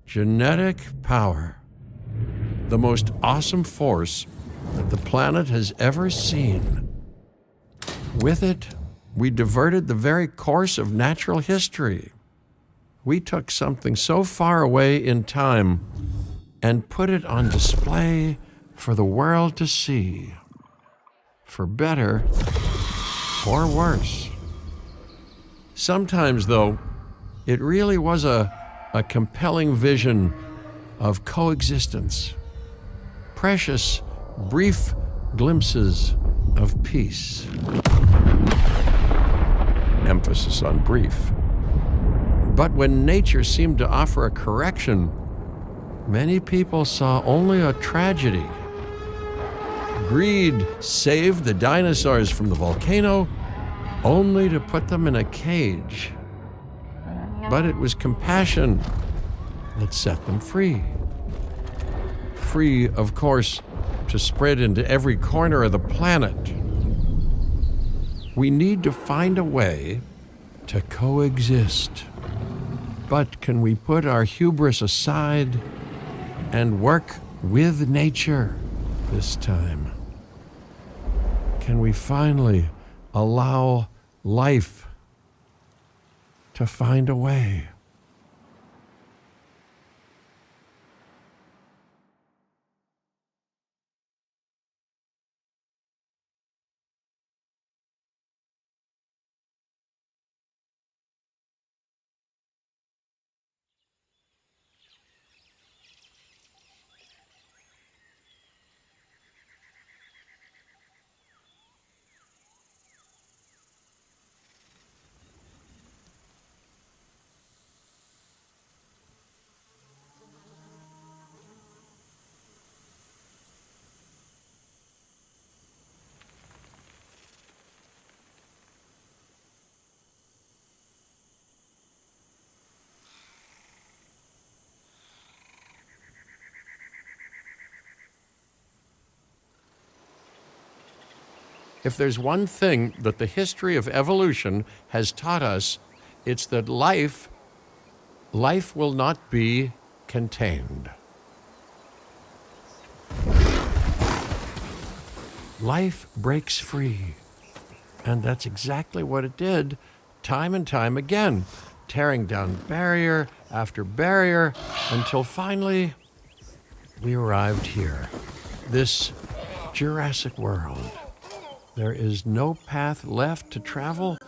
Genetic power. The most awesome force that the planet has ever seen. With it, we diverted the very course of natural history. We took something so far away in time and put it on display for the world to see. For better or worse. Sometimes, though, it really was a compelling vision of coexistence. Precious, brief glimpses of peace. Emphasis on brief. But when nature seemed to offer a correction, many people saw only a tragedy. Greed saved the dinosaurs from the volcano, only to put them in a cage. But it was compassion that set them free. Free, of course, to spread into every corner of the planet. We need to find a way to coexist. But can we put our hubris aside and work with nature this time? Can we finally allow life to find a way? If there's one thing that the history of evolution has taught us, it's that life will not be contained. Life breaks free. And that's exactly what it did, time and time again, tearing down barrier after barrier, until finally we arrived here, this Jurassic world. There is no path left to travel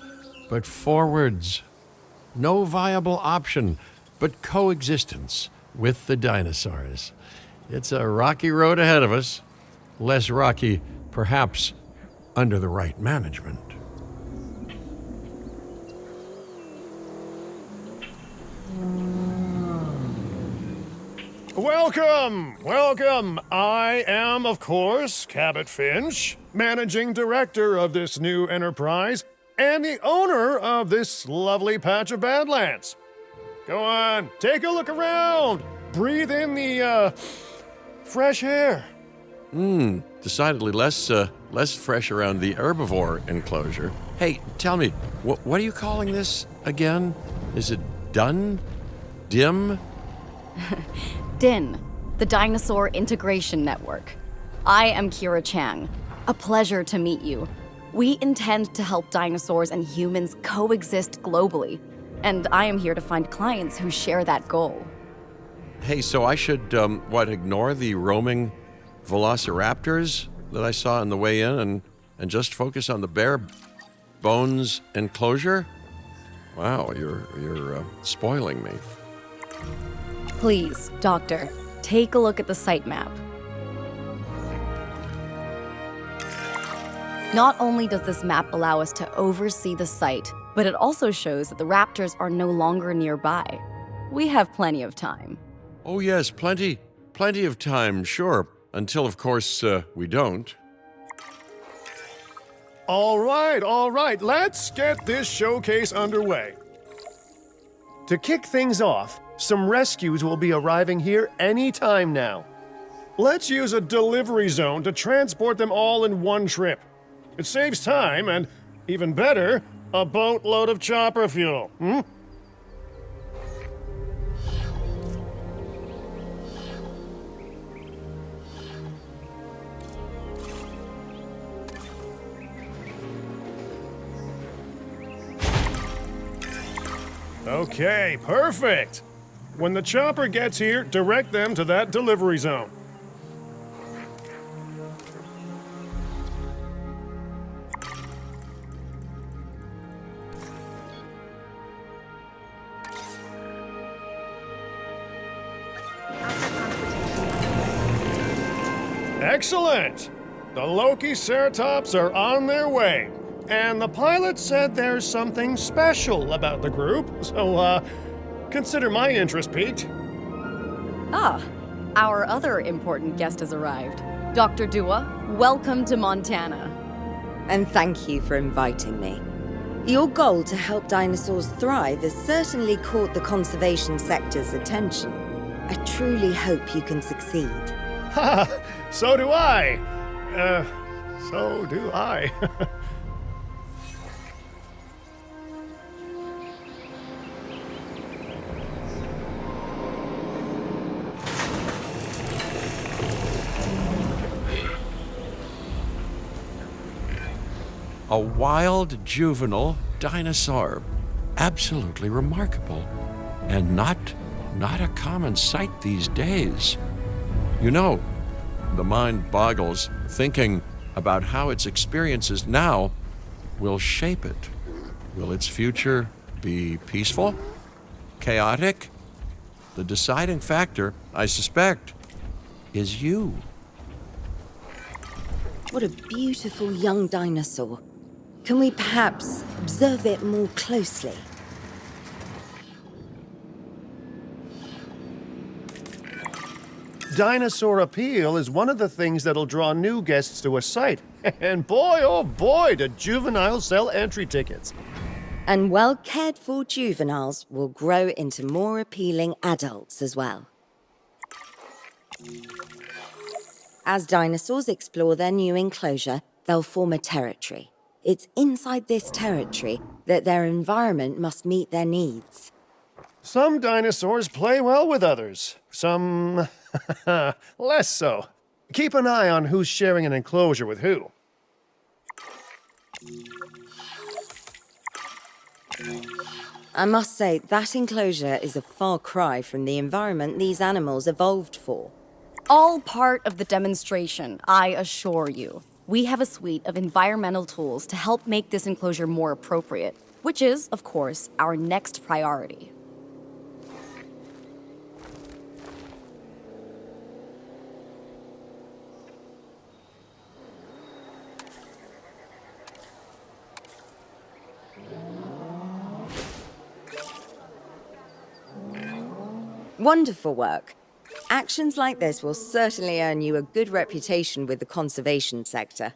but forwards. No viable option but coexistence with the dinosaurs. It's a rocky road ahead of us. Less rocky, perhaps, under the right management. Welcome. I am, of course, Cabot Finch, managing director of this new enterprise and the owner of this lovely patch of Badlands. Go on, take a look around. Breathe in the, fresh air. Decidedly less fresh around the herbivore enclosure. Hey, tell me, what are you calling this again? Is it done? Dim? DIN, the Dinosaur Integration Network. I am Kira Chang. A pleasure to meet you. We intend to help dinosaurs and humans coexist globally, and I am here to find clients who share that goal. Hey, so I should, ignore the roaming velociraptors that I saw on the way in and just focus on the bare bones enclosure? Wow, you're spoiling me. Please, Doctor, take a look at the site map. Not only does this map allow us to oversee the site, but it also shows that the raptors are no longer nearby. We have plenty of time. Oh yes, plenty of time, sure. Until, of course, we don't. All right, let's get this showcase underway. To kick things off, some rescues will be arriving here any time now. Let's use a delivery zone to transport them all in one trip. It saves time and, even better, a boatload of chopper fuel. Okay, perfect. When the chopper gets here, direct them to that delivery zone. Excellent! The Loki-Ceratops are on their way. And the pilot said there's something special about the group, so, consider my interest piqued. Ah, our other important guest has arrived. Dr. Dua, welcome to Montana. And thank you for inviting me. Your goal to help dinosaurs thrive has certainly caught the conservation sector's attention. I truly hope you can succeed. Ha! So do I! So do I. A wild juvenile dinosaur. Absolutely remarkable. And not a common sight these days. You know, the mind boggles thinking about how its experiences now will shape it. Will its future be peaceful? Chaotic? The deciding factor, I suspect, is you. What a beautiful young dinosaur. Can we perhaps observe it more closely? Dinosaur appeal is one of the things that'll draw new guests to a site. And boy, oh boy, do juveniles sell entry tickets. And well cared for juveniles will grow into more appealing adults as well. As dinosaurs explore their new enclosure, they'll form a territory. It's inside this territory that their environment must meet their needs. Some dinosaurs play well with others, some less so. Keep an eye on who's sharing an enclosure with who. I must say, that enclosure is a far cry from the environment these animals evolved for. All part of the demonstration, I assure you. We have a suite of environmental tools to help make this enclosure more appropriate, which is, of course, our next priority. Wonderful work. Actions like this will certainly earn you a good reputation with the conservation sector.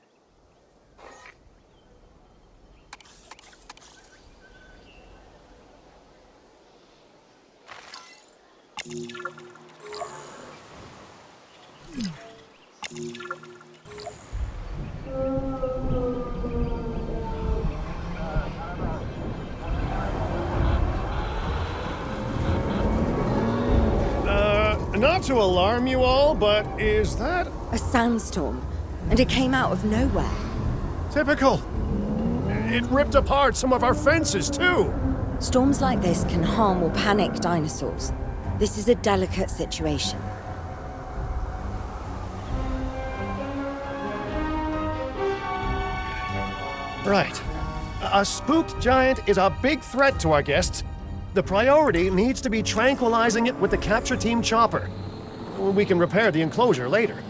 Not to alarm you all, but is that A sandstorm, and it came out of nowhere. typical? It ripped apart some of our fences, too. Storms like this can harm or panic dinosaurs. This is a delicate situation. Right. A spooked giant is a big threat to our guests. The priority needs to be tranquilizing it with the capture team chopper. We can repair the enclosure later.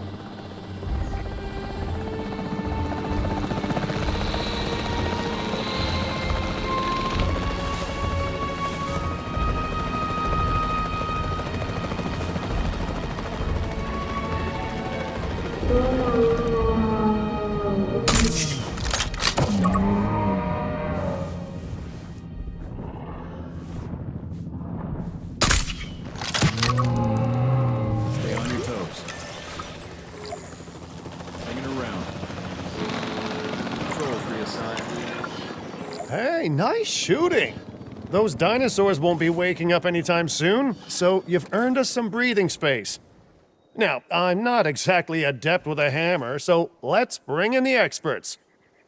Stay on your toes. Hanging around. Controls reassigned. Hey, nice shooting. Those dinosaurs won't be waking up anytime soon, so you've earned us some breathing space. Now, I'm not exactly adept with a hammer, so let's bring in the experts.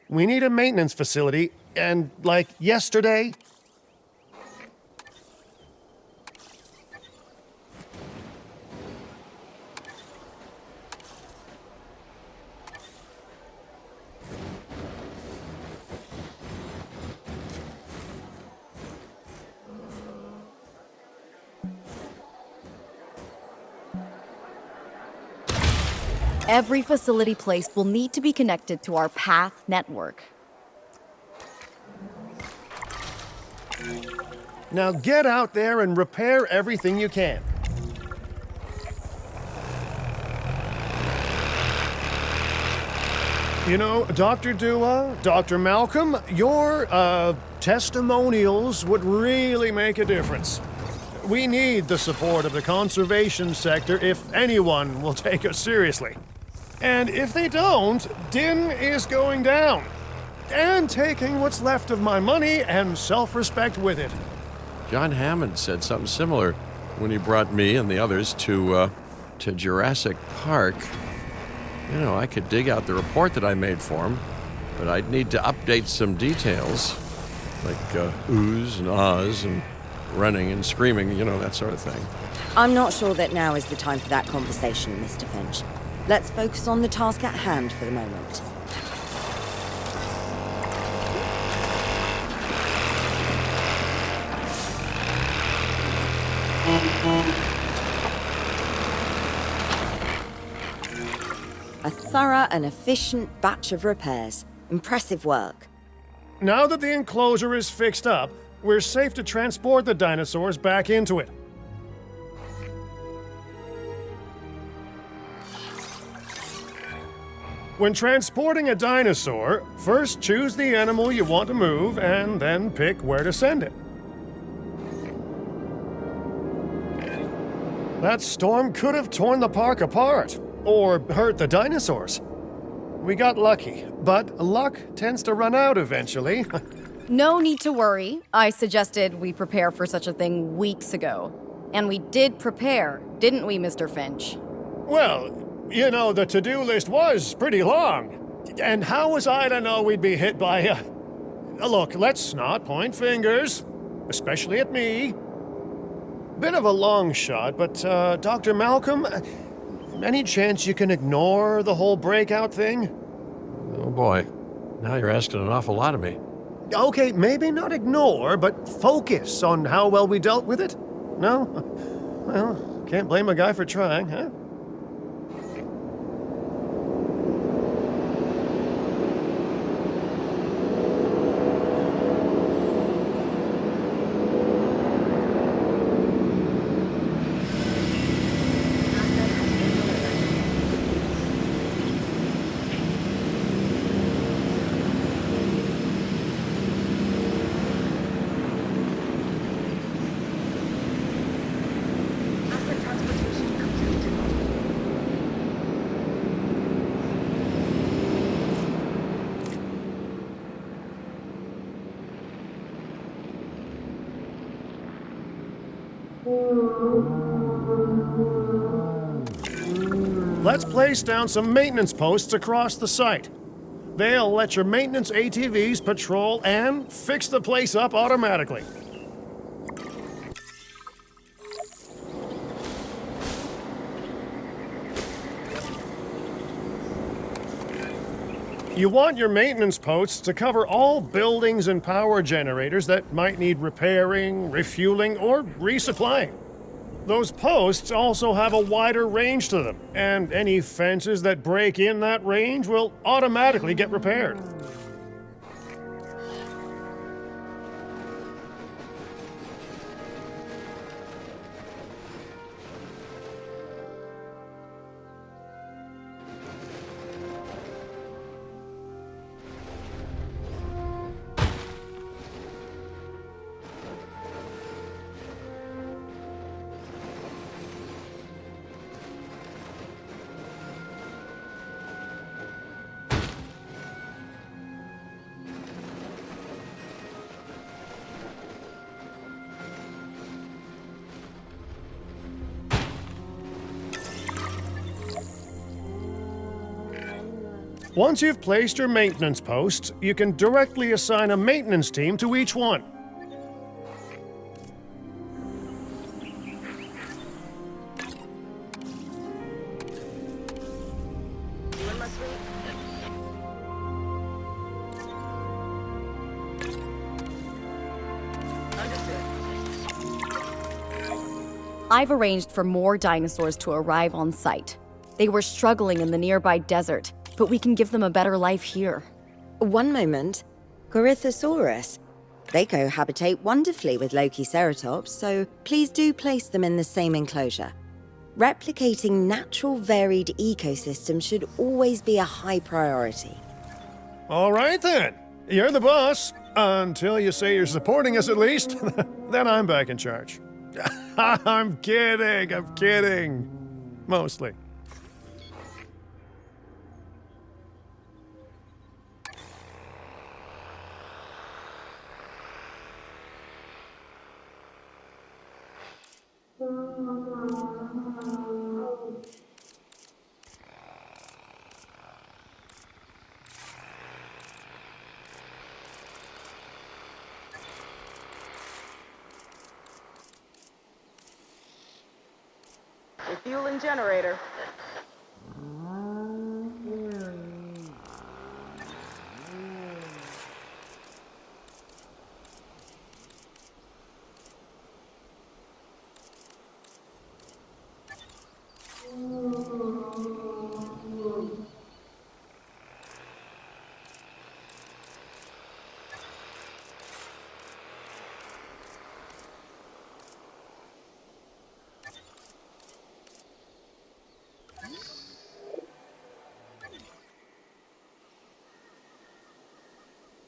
We need a maintenance facility, and like yesterday. Every facility placed will need to be connected to our path network. Now get out there and repair everything you can. You know, Dr. Dua, Dr. Malcolm, your testimonials would really make a difference. We need the support of the conservation sector if anyone will take us seriously. And if they don't, Din is going down. And taking what's left of my money and self-respect with it. John Hammond said something similar when he brought me and the others to Jurassic Park. You know, I could dig out the report that I made for him, but I'd need to update some details, like oohs and ahs and running and screaming, you know, that sort of thing. I'm not sure that now is the time for that conversation, Mr. Finch. Let's focus on the task at hand for the moment. A thorough and efficient batch of repairs. Impressive work. Now that the enclosure is fixed up, we're safe to transport the dinosaurs back into it. When transporting a dinosaur, first choose the animal you want to move and then pick where to send it. That storm could have torn the park apart, or hurt the dinosaurs. We got lucky, but luck tends to run out eventually. No need to worry. I suggested we prepare for such a thing weeks ago. And we did prepare, didn't we, Mr. Finch? Well, you know, the to-do list was pretty long. And how was I to know we'd be hit by a... Look, let's not point fingers, especially at me. Bit of a long shot, but, Dr. Malcolm, any chance you can ignore the whole breakout thing? Oh boy, now you're asking an awful lot of me. Okay, maybe not ignore, but focus on how well we dealt with it? No? Well, can't blame a guy for trying, huh? Let's place down some maintenance posts across the site. They'll let your maintenance ATVs patrol and fix the place up automatically. You want your maintenance posts to cover all buildings and power generators that might need repairing, refueling, or resupplying. Those posts also have a wider range to them, and any fences that break in that range will automatically get repaired. Once you've placed your maintenance posts, you can directly assign a maintenance team to each one. I've arranged for more dinosaurs to arrive on site. They were struggling in the nearby desert, but we can give them a better life here. One moment. Corythosaurus. They cohabitate wonderfully with Lokiceratops, so please do place them in the same enclosure. Replicating natural varied ecosystems should always be a high priority. All right then. You're the boss. Until you say you're supporting us at least. Then I'm back in charge. I'm kidding. Mostly. Refueling generator.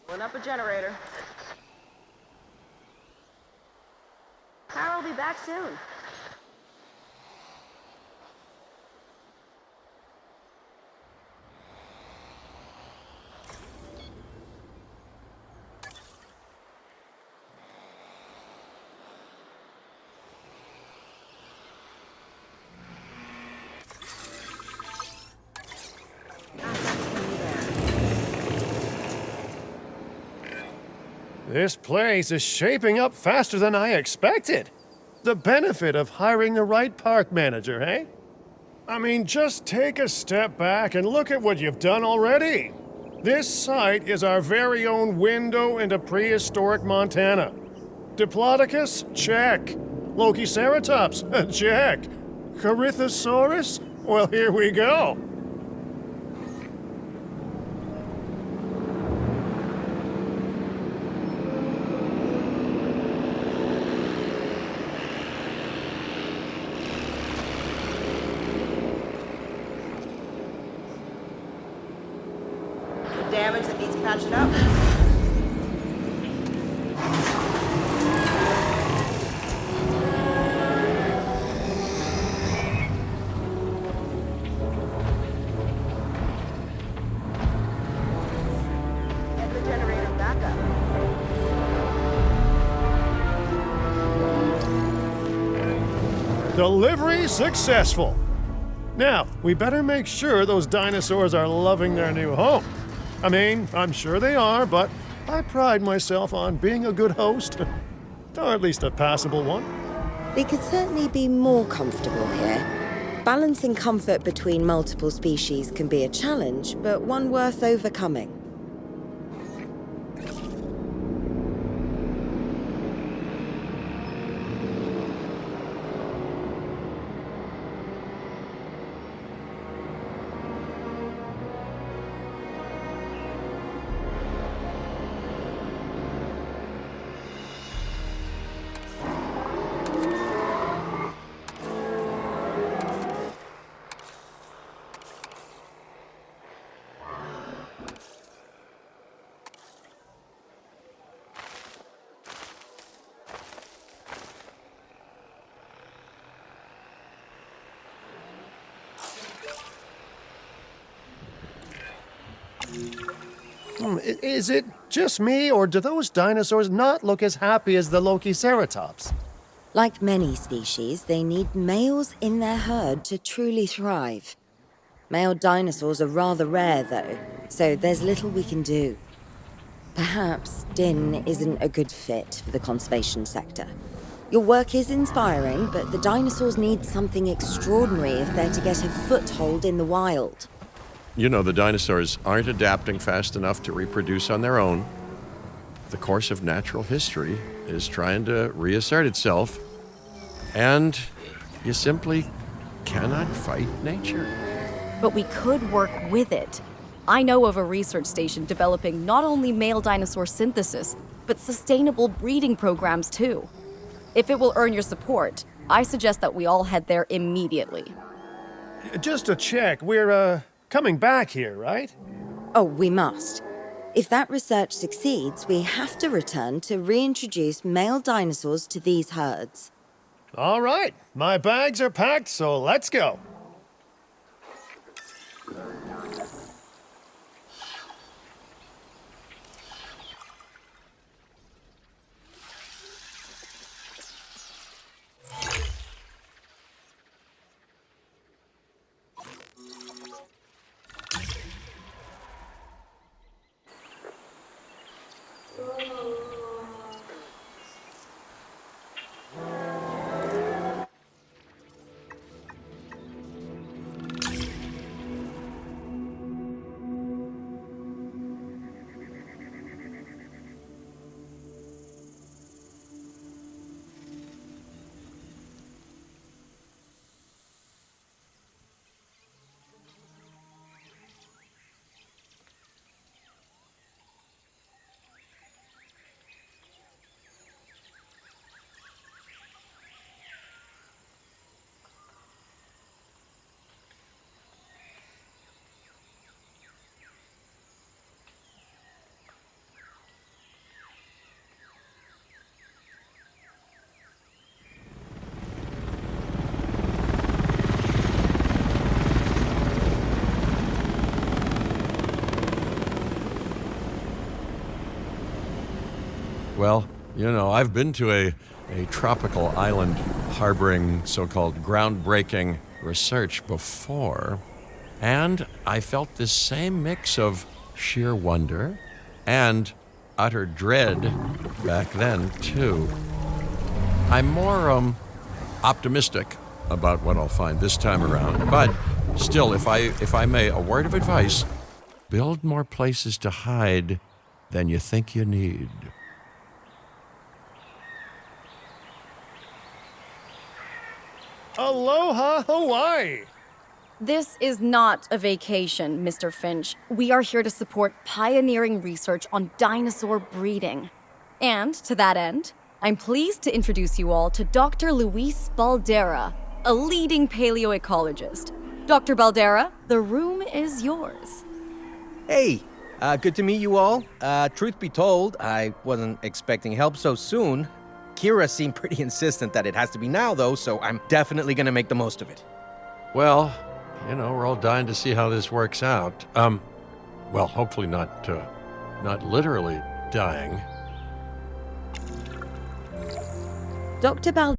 Pulling up a generator. Power will be back soon. This place is shaping up faster than I expected. The benefit of hiring the right park manager, eh? I mean, just take a step back and look at what you've done already. This site is our very own window into prehistoric Montana. Diplodocus? Check. Lokiceratops? Check. Corythosaurus? Well, here we go. Damage that needs patching up. Get the generator back up. Delivery successful. Now, we better make sure those dinosaurs are loving their new home. I mean, I'm sure they are, but I pride myself on being a good host. Or at least a passable one. We could certainly be more comfortable here. Balancing comfort between multiple species can be a challenge, but one worth overcoming. Is it just me, or do those dinosaurs not look as happy as the Lokiceratops? Like many species, they need males in their herd to truly thrive. Male dinosaurs are rather rare, though, so there's little we can do. Perhaps Din isn't a good fit for the conservation sector. Your work is inspiring, but the dinosaurs need something extraordinary if they're to get a foothold in the wild. You know, the dinosaurs aren't adapting fast enough to reproduce on their own. The course of natural history is trying to reassert itself, and you simply cannot fight nature. but we could work with it. I know of a research station developing not only male dinosaur synthesis, but sustainable breeding programs too. If it will earn your support, I suggest that we all head there immediately. Just to check, we're, coming back here, right? Oh, we must. If that research succeeds, we have to return to reintroduce male dinosaurs to these herds. All right, my bags are packed, so let's go. Well, you know, I've been to a tropical island harboring so-called groundbreaking research before, and I felt this same mix of sheer wonder and utter dread back then, too. I'm more optimistic about what I'll find this time around, but still, if I may, a word of advice: build more places to hide than you think you need. Aloha, Hawaii! This is not a vacation, Mr. Finch. We are here to support pioneering research on dinosaur breeding. And to that end, I'm pleased to introduce you all to Dr. Luis Baldera, a leading paleoecologist. Dr. Baldera, the room is yours. Hey, good to meet you all. Truth be told, I wasn't expecting help so soon. Kira seemed pretty insistent that it has to be now, though, so I'm definitely gonna make the most of it. Well, you know, we're all dying to see how this works out. Well, hopefully not literally dying. Dr. Bal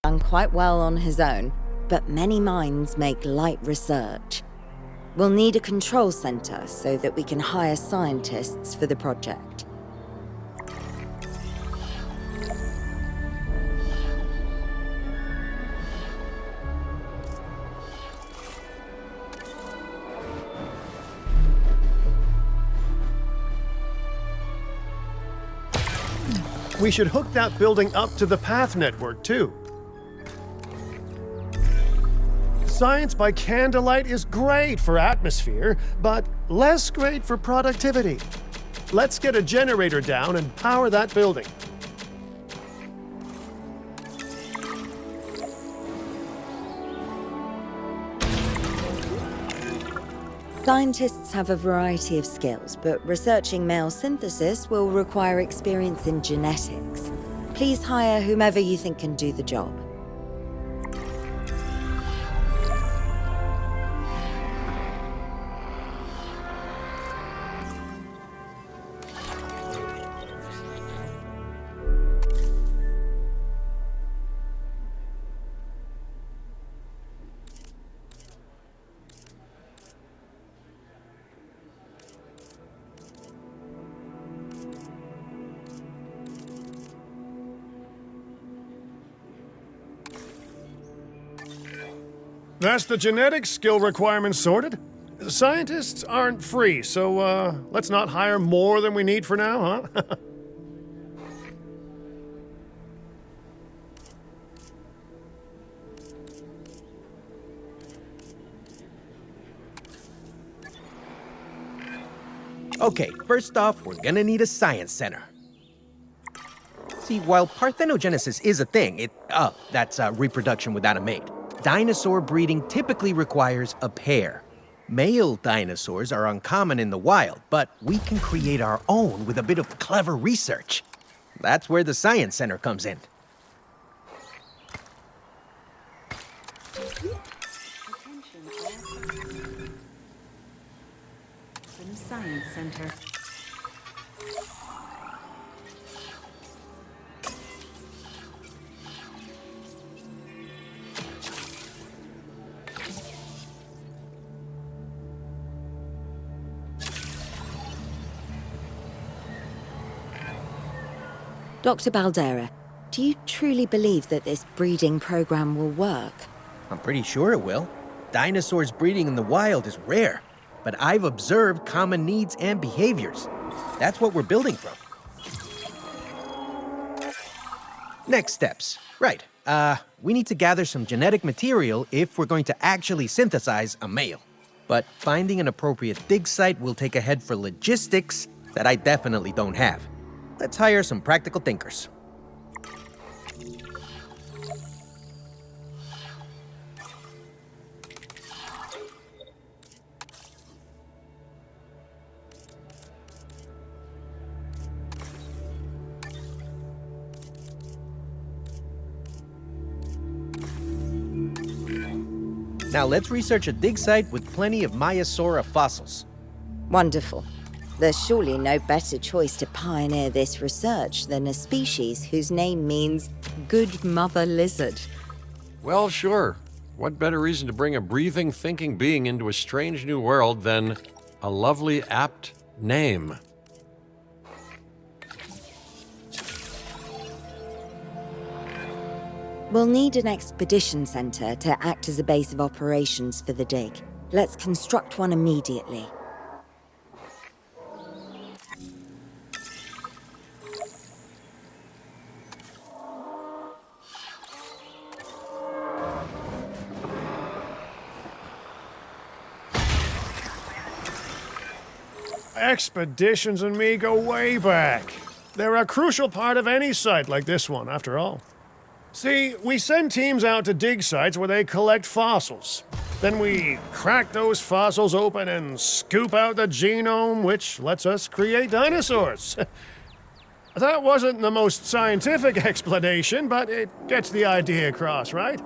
done quite well on his own, but many minds make light research. We'll need a control center so that we can hire scientists for the project. We should hook that building up to the path network, too. Science by candlelight is great for atmosphere, but less great for productivity. Let's get a generator down and power that building. Scientists have a variety of skills, but researching male synthesis will require experience in genetics. Please hire whomever you think can do the job. That's the genetic skill requirements sorted. Scientists aren't free, so let's not hire more than we need for now, huh? Okay, first off, we're gonna need a science center. See, while parthenogenesis is a thing, that's reproduction without a mate. Dinosaur breeding typically requires a pair. Male dinosaurs are uncommon in the wild, but we can create our own with a bit of clever research. That's where the Science Center comes in. From Science Center. Dr. Baldera, do you truly believe that this breeding program will work? I'm pretty sure it will. Dinosaurs breeding in the wild is rare, but I've observed common needs and behaviors. That's what we're building from. Next steps. Right. We need to gather some genetic material if we're going to actually synthesize a male. But finding an appropriate dig site will take a head for logistics that I definitely don't have. Let's hire some practical thinkers. Now let's research a dig site with plenty of Maiasaura fossils. Wonderful. There's surely no better choice to pioneer this research than a species whose name means good mother lizard. Well, sure. What better reason to bring a breathing, thinking being into a strange new world than a lovely, apt name? We'll need an expedition center to act as a base of operations for the dig. Let's construct one immediately. Expeditions and me go way back. They're a crucial part of any site like this one, after all. See, we send teams out to dig sites where they collect fossils. Then we crack those fossils open and scoop out the genome, which lets us create dinosaurs. That wasn't the most scientific explanation, but it gets the idea across, right?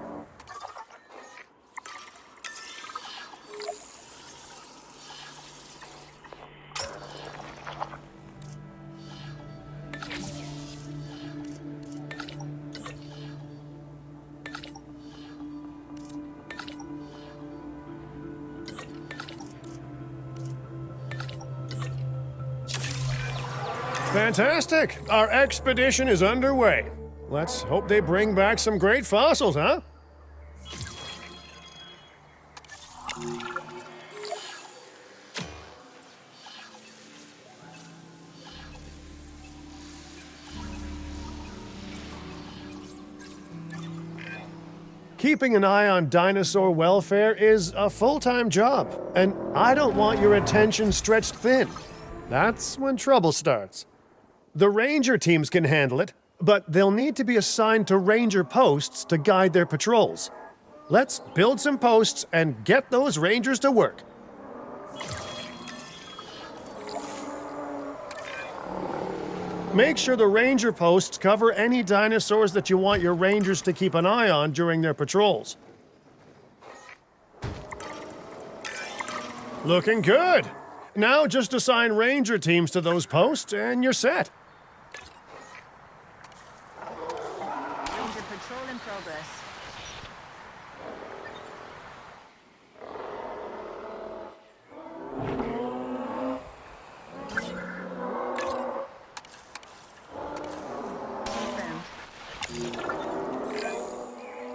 Fantastic! Our expedition is underway. Let's hope they bring back some great fossils, huh? Keeping an eye on dinosaur welfare is a full-time job, and I don't want your attention stretched thin. That's when trouble starts. The ranger teams can handle it, but they'll need to be assigned to ranger posts to guide their patrols. Let's build some posts and get those rangers to work. Make sure the ranger posts cover any dinosaurs that you want your rangers to keep an eye on during their patrols. Looking good. Now just assign ranger teams to those posts and you're set. Ranger patrol in progress.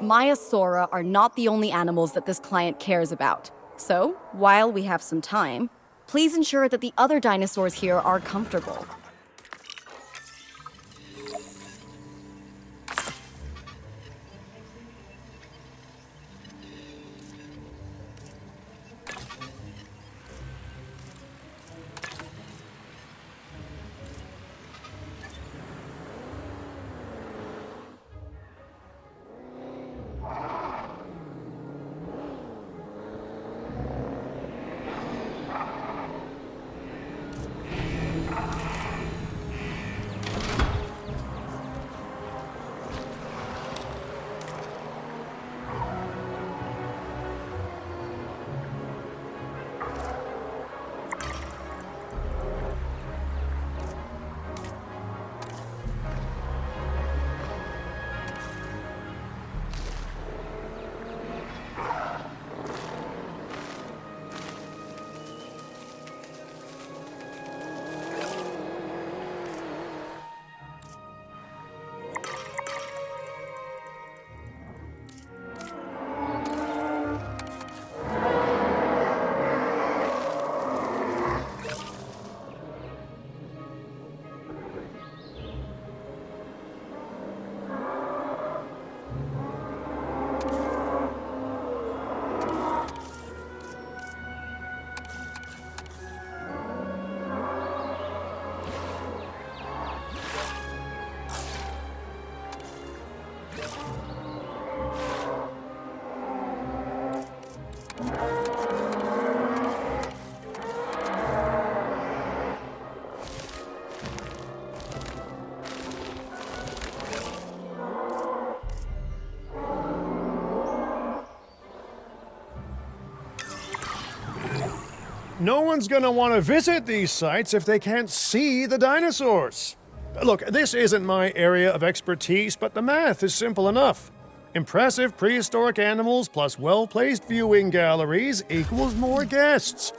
Maiasaura are not the only animals that this client cares about. So, while we have some time, please ensure that the other dinosaurs here are comfortable. no one's gonna want to visit these sites if they can't see the dinosaurs. Look, this isn't my area of expertise, but the math is simple enough. Impressive prehistoric animals plus well-placed viewing galleries equals more guests.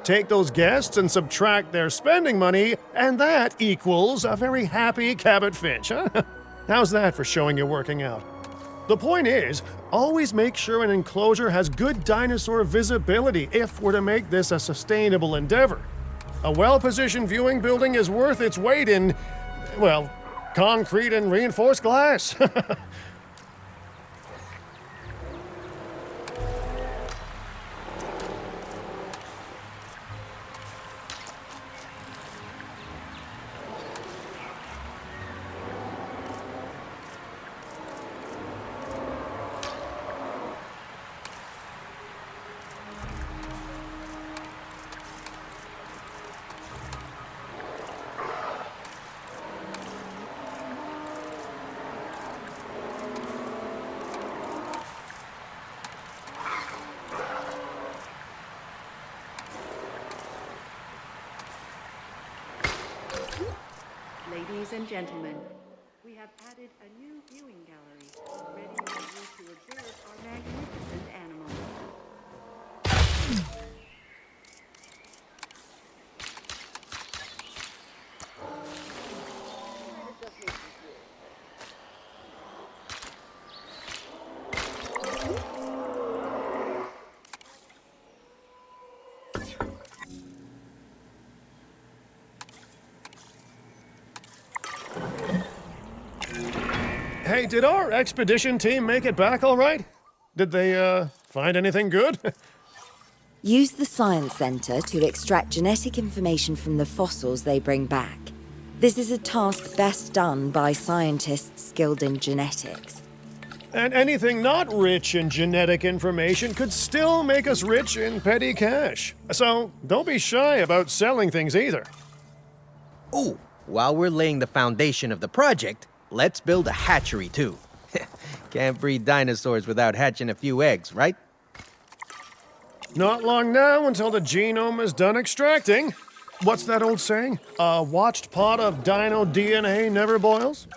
Take those guests and subtract their spending money, and that equals a very happy Cabot Finch, huh? How's that for showing you're working out? The point is, always make sure an enclosure has good dinosaur visibility if we're to make this a sustainable endeavor. A well-positioned viewing building is worth its weight in, well, concrete and reinforced glass. Ladies and gentlemen, we have added a new viewing gallery, ready for you to observe our magnificent animals. Hey, did our expedition team make it back all right? Did they, find anything good? Use the Science Center to extract genetic information from the fossils they bring back. This is a task best done by scientists skilled in genetics. And anything not rich in genetic information could still make us rich in petty cash. So don't be shy about selling things either. Ooh, while we're laying the foundation of the project, let's build a hatchery too. Can't breed dinosaurs without hatching a few eggs, right? Not long now until the genome is done extracting. What's that old saying? A watched pot of dino DNA never boils?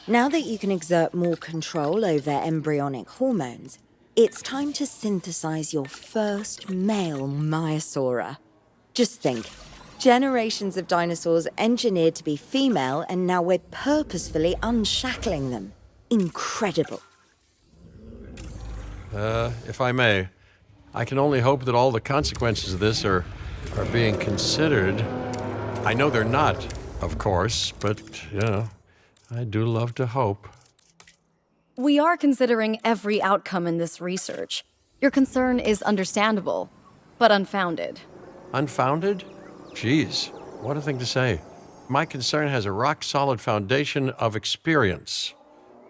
Now that you can exert more control over embryonic hormones, it's time to synthesize your first male Maiasaura. Just think. Generations of dinosaurs engineered to be female, and now we're purposefully unshackling them. Incredible. If I may, I can only hope that all the consequences of this are being considered. I know they're not, of course, but, I do love to hope. We are considering every outcome in this research. Your concern is understandable, but unfounded. Unfounded? Geez, what a thing to say. My concern has a rock-solid foundation of experience.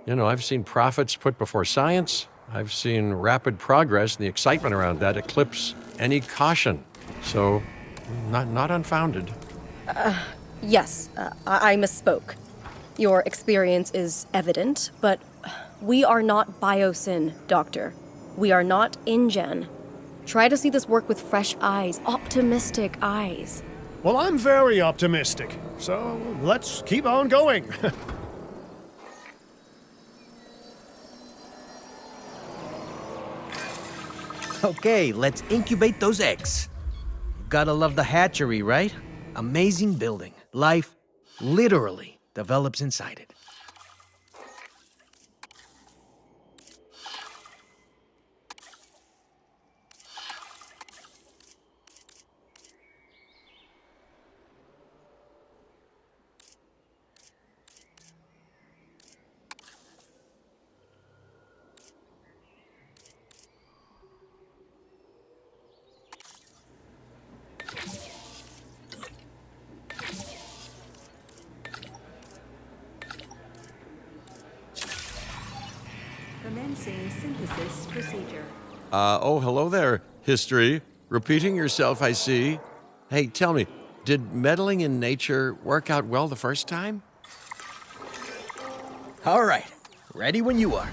I've seen profits put before science. I've seen rapid progress, and the excitement around that eclipse any caution. So, not unfounded. Yes, I misspoke. Your experience is evident, but we are not Biosyn, Doctor. We are not InGen. Try to see this work with fresh eyes, optimistic eyes. Well, I'm very optimistic, so let's keep on going. Okay, let's incubate those eggs. Gotta love the hatchery, right? Amazing building. Life literally develops inside it. Commencing synthesis procedure. Hello there, history. Repeating yourself, I see. Hey, tell me, did meddling in nature work out well the first time? All right, ready when you are.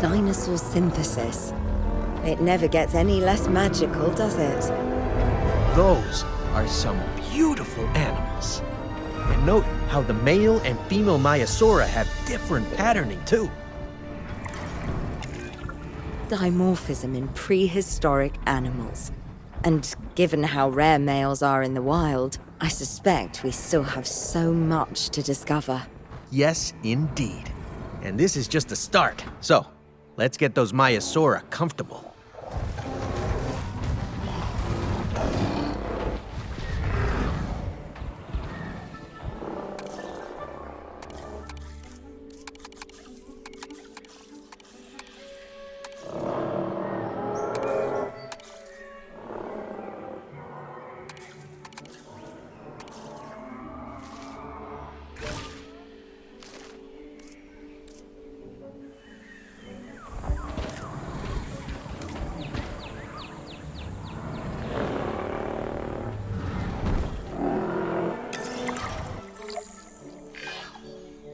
Dinosaur synthesis. It never gets any less magical, does it? Those are some beautiful animals. And note how the male and female Maiasaura have different patterning, too. Dimorphism in prehistoric animals. And given how rare males are in the wild, I suspect we still have so much to discover. Yes, indeed. And this is just the start. So, let's get those Maiasaura comfortable.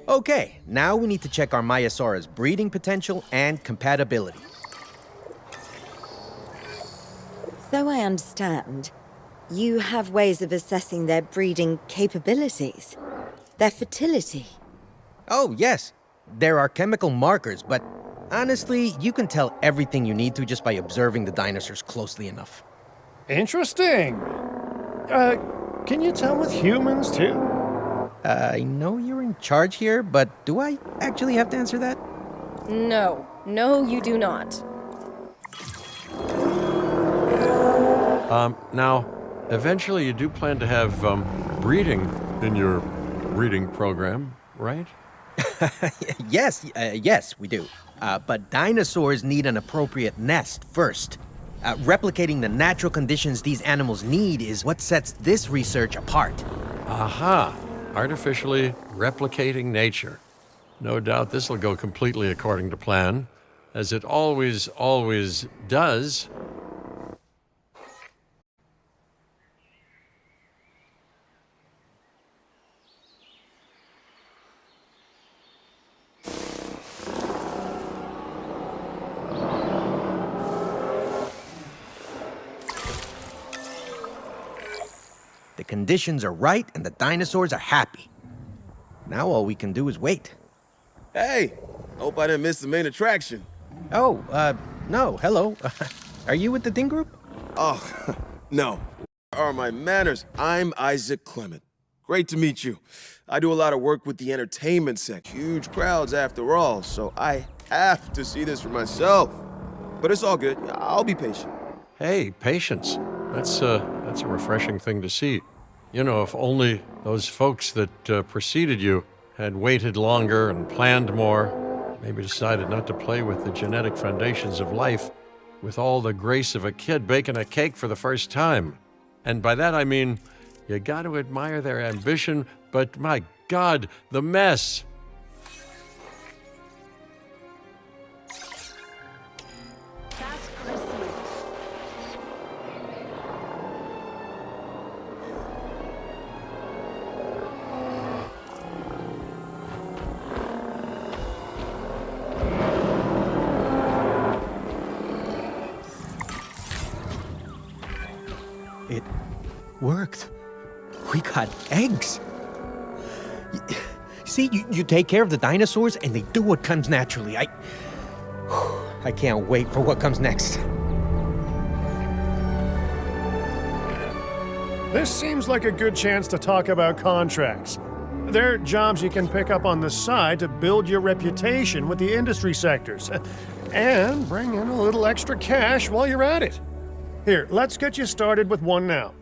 Okay, now we need to check our Maiasaura's breeding potential and compatibility. So I understand, you have ways of assessing their breeding capabilities, their fertility. Oh, yes. There are chemical markers, but honestly, you can tell everything you need to just by observing the dinosaurs closely enough. Interesting. Can you tell with humans too? I know you're in charge here, but do I actually have to answer that? No. No, you do not. Now, eventually you do plan to have breeding in your breeding program, right? Yes, we do. But dinosaurs need an appropriate nest first. Replicating the natural conditions these animals need is what sets this research apart. Aha! Artificially replicating nature. No doubt this will go completely according to plan, as it always does. The conditions are right and the dinosaurs are happy. Now all we can do is wait. Hey, hope I didn't miss the main attraction. Oh, no, hello. Are you with the Ding Group? Oh, no. Where are my manners? I'm Isaac Clement. Great to meet you. I do a lot of work with the entertainment sector. Huge crowds after all, so I have to see this for myself. But it's all good. I'll be patient. Hey, patience. That's a refreshing thing to see. You know, if only those folks that preceded you had waited longer and planned more, maybe decided not to play with the genetic foundations of life with all the grace of a kid baking a cake for the first time. And by that I mean, you got to admire their ambition, but my God, the mess. Fast Christmas. It worked. We got eggs. See, you take care of the dinosaurs and they do what comes naturally. I can't wait for what comes next. This seems like a good chance to talk about contracts. They're jobs you can pick up on the side to build your reputation with the industry sectors. And bring in a little extra cash while you're at it. Here, let's get you started with one now.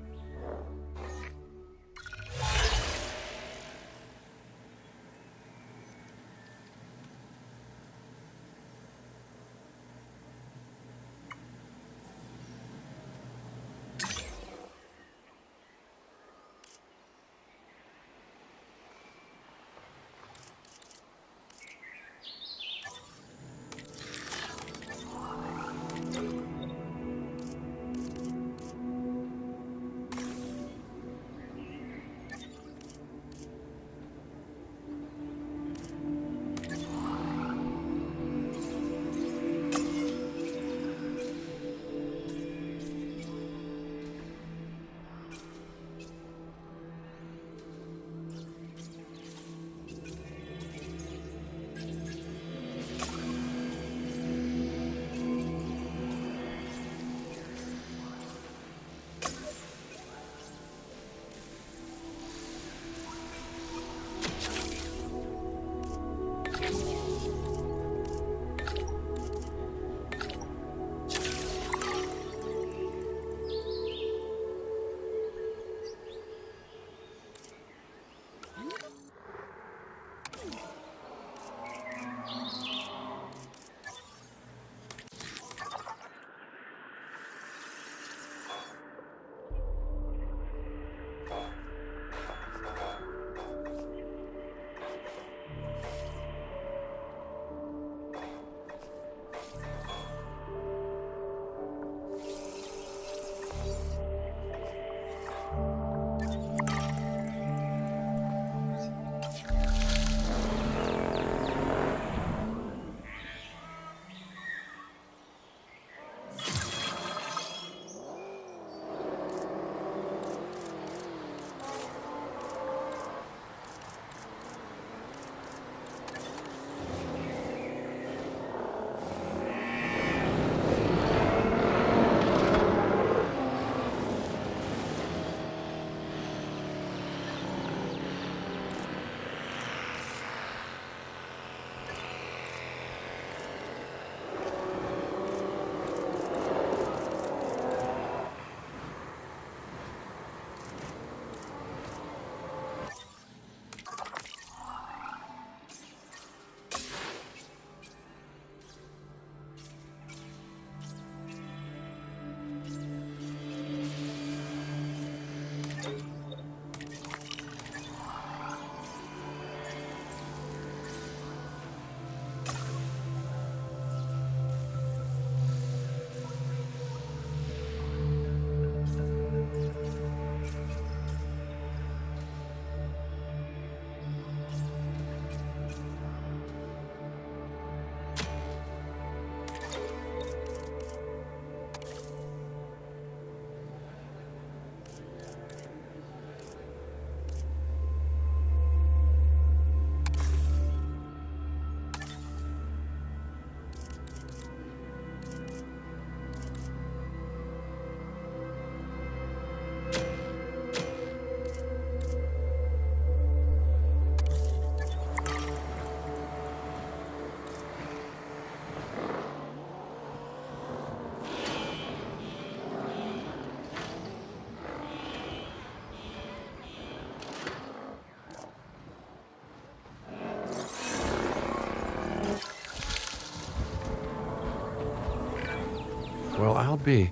be.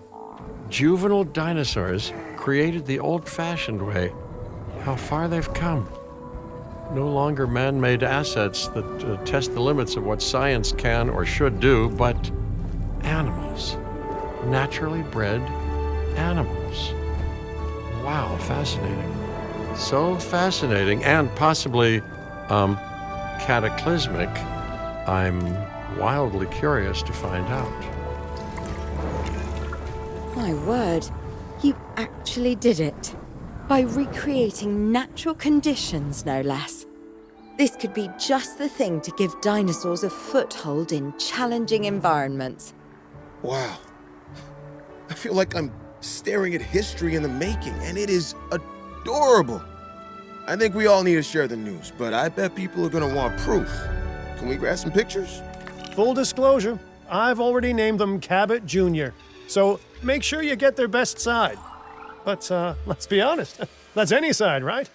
Juvenile dinosaurs created the old-fashioned way. How far they've come. No longer man-made assets that test the limits of what science can or should do, but animals. Naturally bred animals. Wow, fascinating. So fascinating and possibly, cataclysmic. I'm wildly curious to find out. My word, you actually did it. By recreating natural conditions, no less. This could be just the thing to give dinosaurs a foothold in challenging environments. Wow. I feel like I'm staring at history in the making, and it is adorable. I think we all need to share the news, but I bet people are gonna want proof. Can we grab some pictures? Full disclosure, I've already named them Cabot Jr., so make sure you get their best side. But let's be honest, that's any side, right?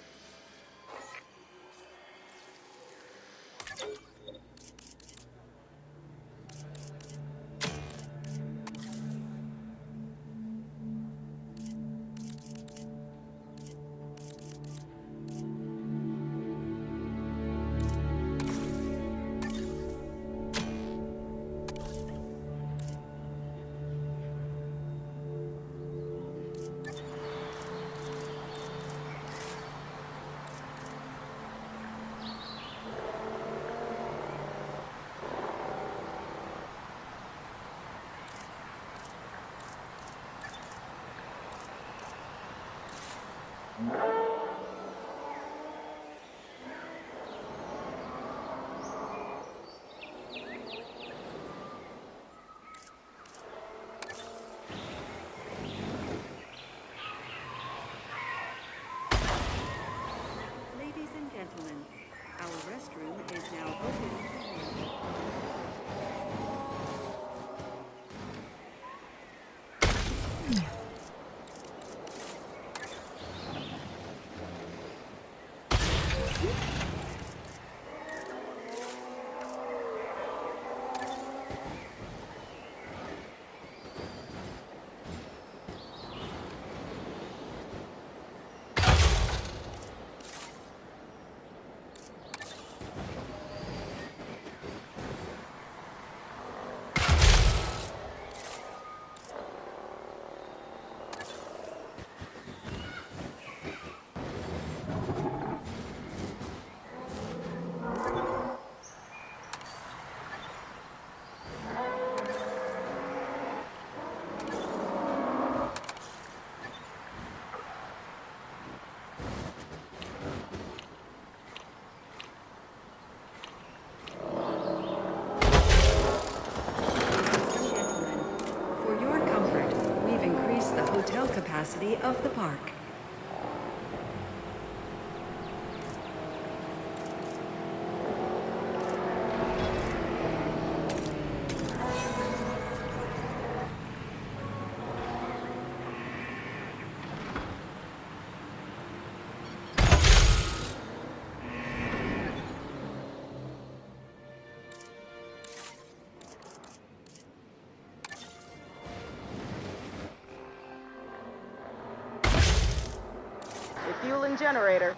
Ladies and gentlemen, our restroom is now open to use. Hotel capacity of the park. Fueling generator.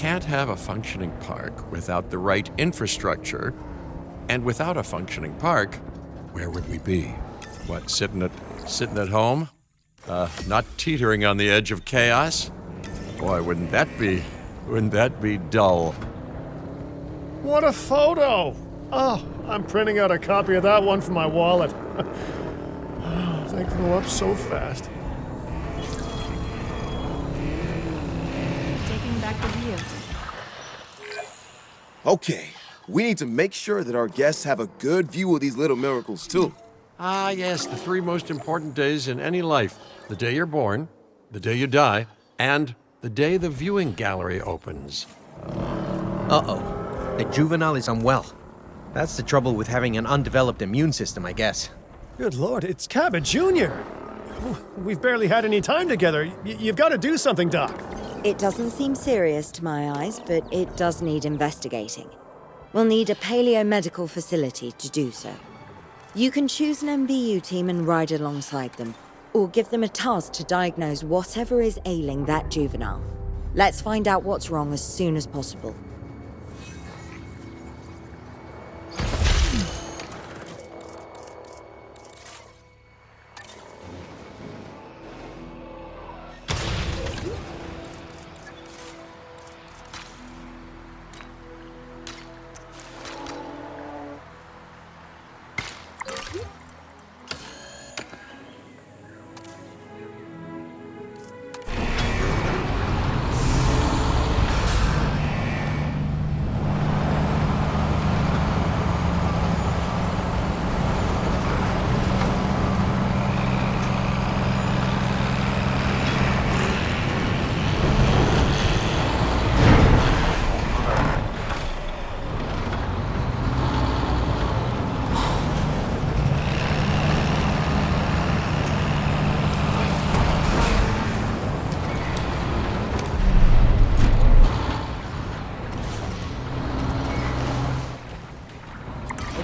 can't have a functioning park without the right infrastructure. And without a functioning park, where would we be? What, sitting at home? Not teetering on the edge of chaos? Boy, wouldn't that be dull? What a photo! Oh, I'm printing out a copy of that one for my wallet. Oh, they grew up so fast. Taking back the view. Okay, we need to make sure that our guests have a good view of these little miracles, too. Ah, yes, the three most important days in any life: the day you're born, the day you die, and the day the viewing gallery opens. Uh-oh. The juvenile is unwell. That's the trouble with having an undeveloped immune system, I guess. Good Lord, it's Cabot Jr. We've barely had any time together. You've got to do something, Doc. It doesn't seem serious to my eyes, but it does need investigating. We'll need a paleomedical facility to do so. You can choose an MVU team and ride alongside them, or give them a task to diagnose whatever is ailing that juvenile. Let's find out what's wrong as soon as possible.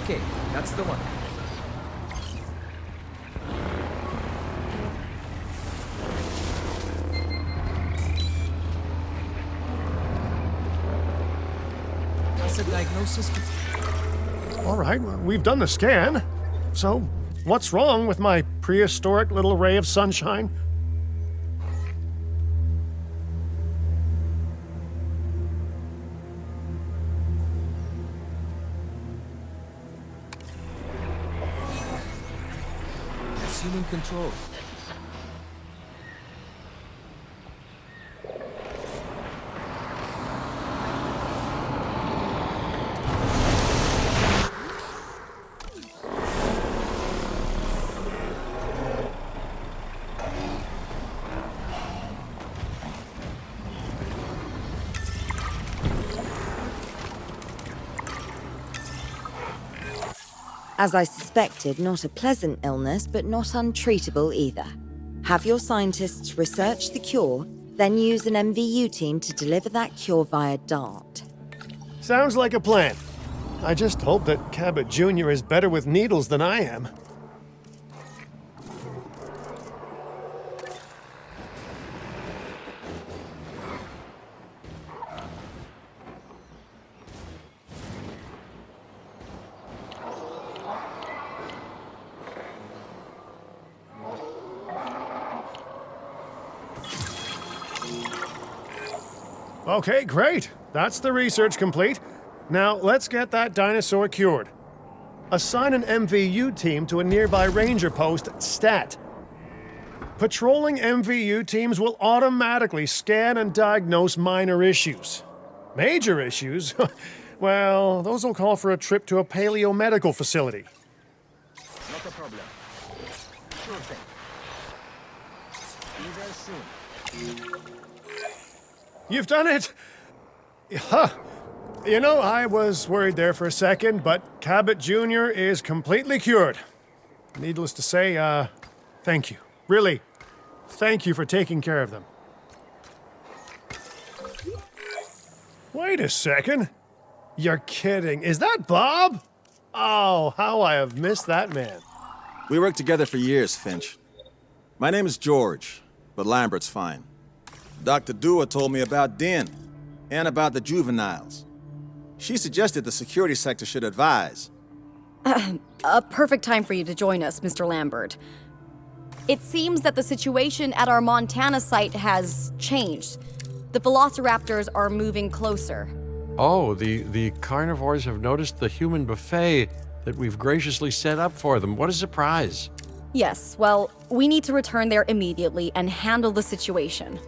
Okay, that's the one. What's the diagnosis? All right, we've done the scan. So, what's wrong with my prehistoric little ray of sunshine? Assuming control. As I suspected, not a pleasant illness, but not untreatable either. Have your scientists research the cure, then use an MVU team to deliver that cure via DART. Sounds like a plan. I just hope that Cabot Jr. is better with needles than I am. Okay, great. That's the research complete. Now, let's get that dinosaur cured. Assign an MVU team to a nearby ranger post, STAT. Patrolling MVU teams will automatically scan and diagnose minor issues. Major issues? Well, those will call for a trip to a paleomedical facility. Not a problem. Sure thing. Be there soon. You've done it! Huh. You know, I was worried there for a second, but Cabot Jr. is completely cured. Needless to say, thank you. Really, thank you for taking care of them. Wait a second. You're kidding. Is that Bob? Oh, how I have missed that man. We worked together for years, Finch. My name is George, but Lambert's fine. Dr. Dewar told me about Din. And about the juveniles. She suggested the security sector should advise. A perfect time for you to join us, Mr. Lambert. It seems that the situation at our Montana site has changed. The velociraptors are moving closer. Oh, the carnivores have noticed the human buffet that we've graciously set up for them. What a surprise. Yes, well, we need to return there immediately and handle the situation.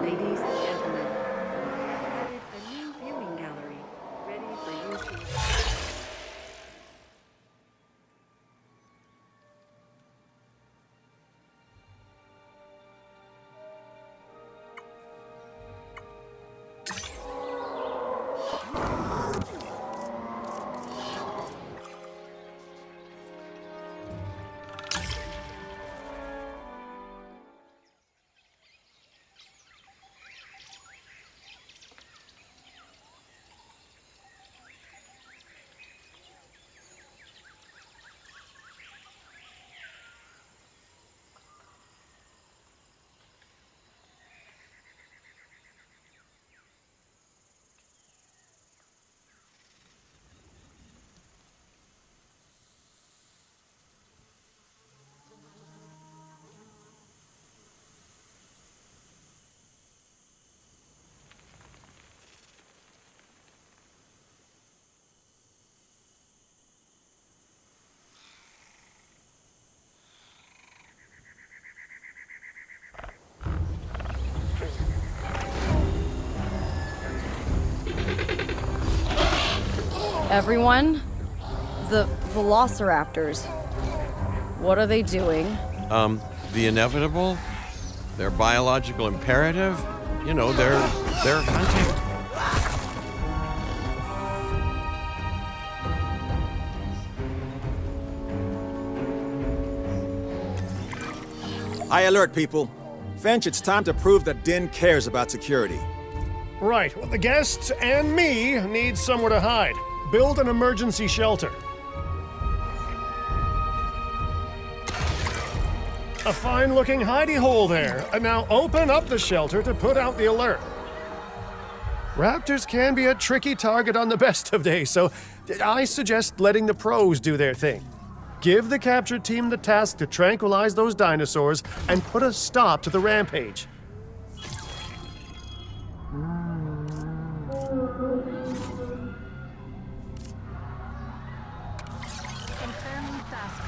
Ladies and gentlemen, we have added a new viewing gallery ready for you to... Everyone, the velociraptors. What are they doing? The inevitable, their biological imperative, you know, they're hunting. High alert, people. Finch, it's time to prove that Din cares about security. Right, well, the guests and me need somewhere to hide. Build an emergency shelter. A fine-looking hidey hole there. Now open up the shelter to put out the alert. Raptors can be a tricky target on the best of days, so I suggest letting the pros do their thing. Give the capture team the task to tranquilize those dinosaurs and put a stop to the rampage. Confirming task.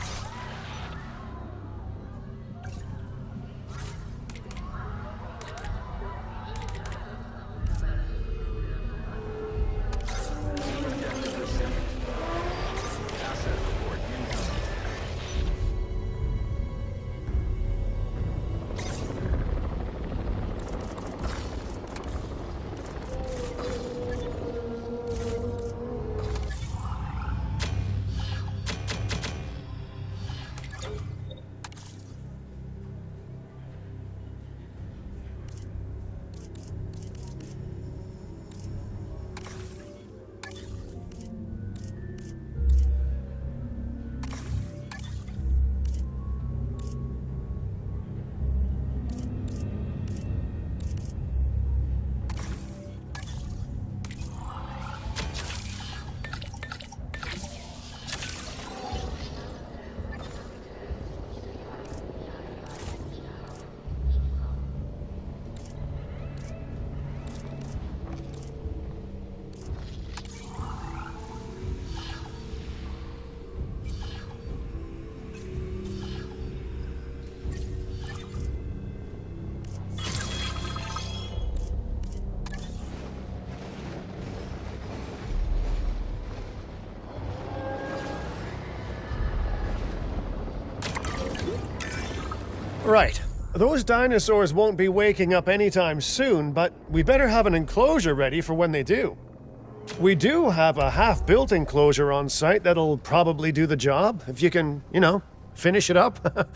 Right. Those dinosaurs won't be waking up anytime soon, but we better have an enclosure ready for when they do. We do have a half-built enclosure on site that'll probably do the job, if you can, finish it up.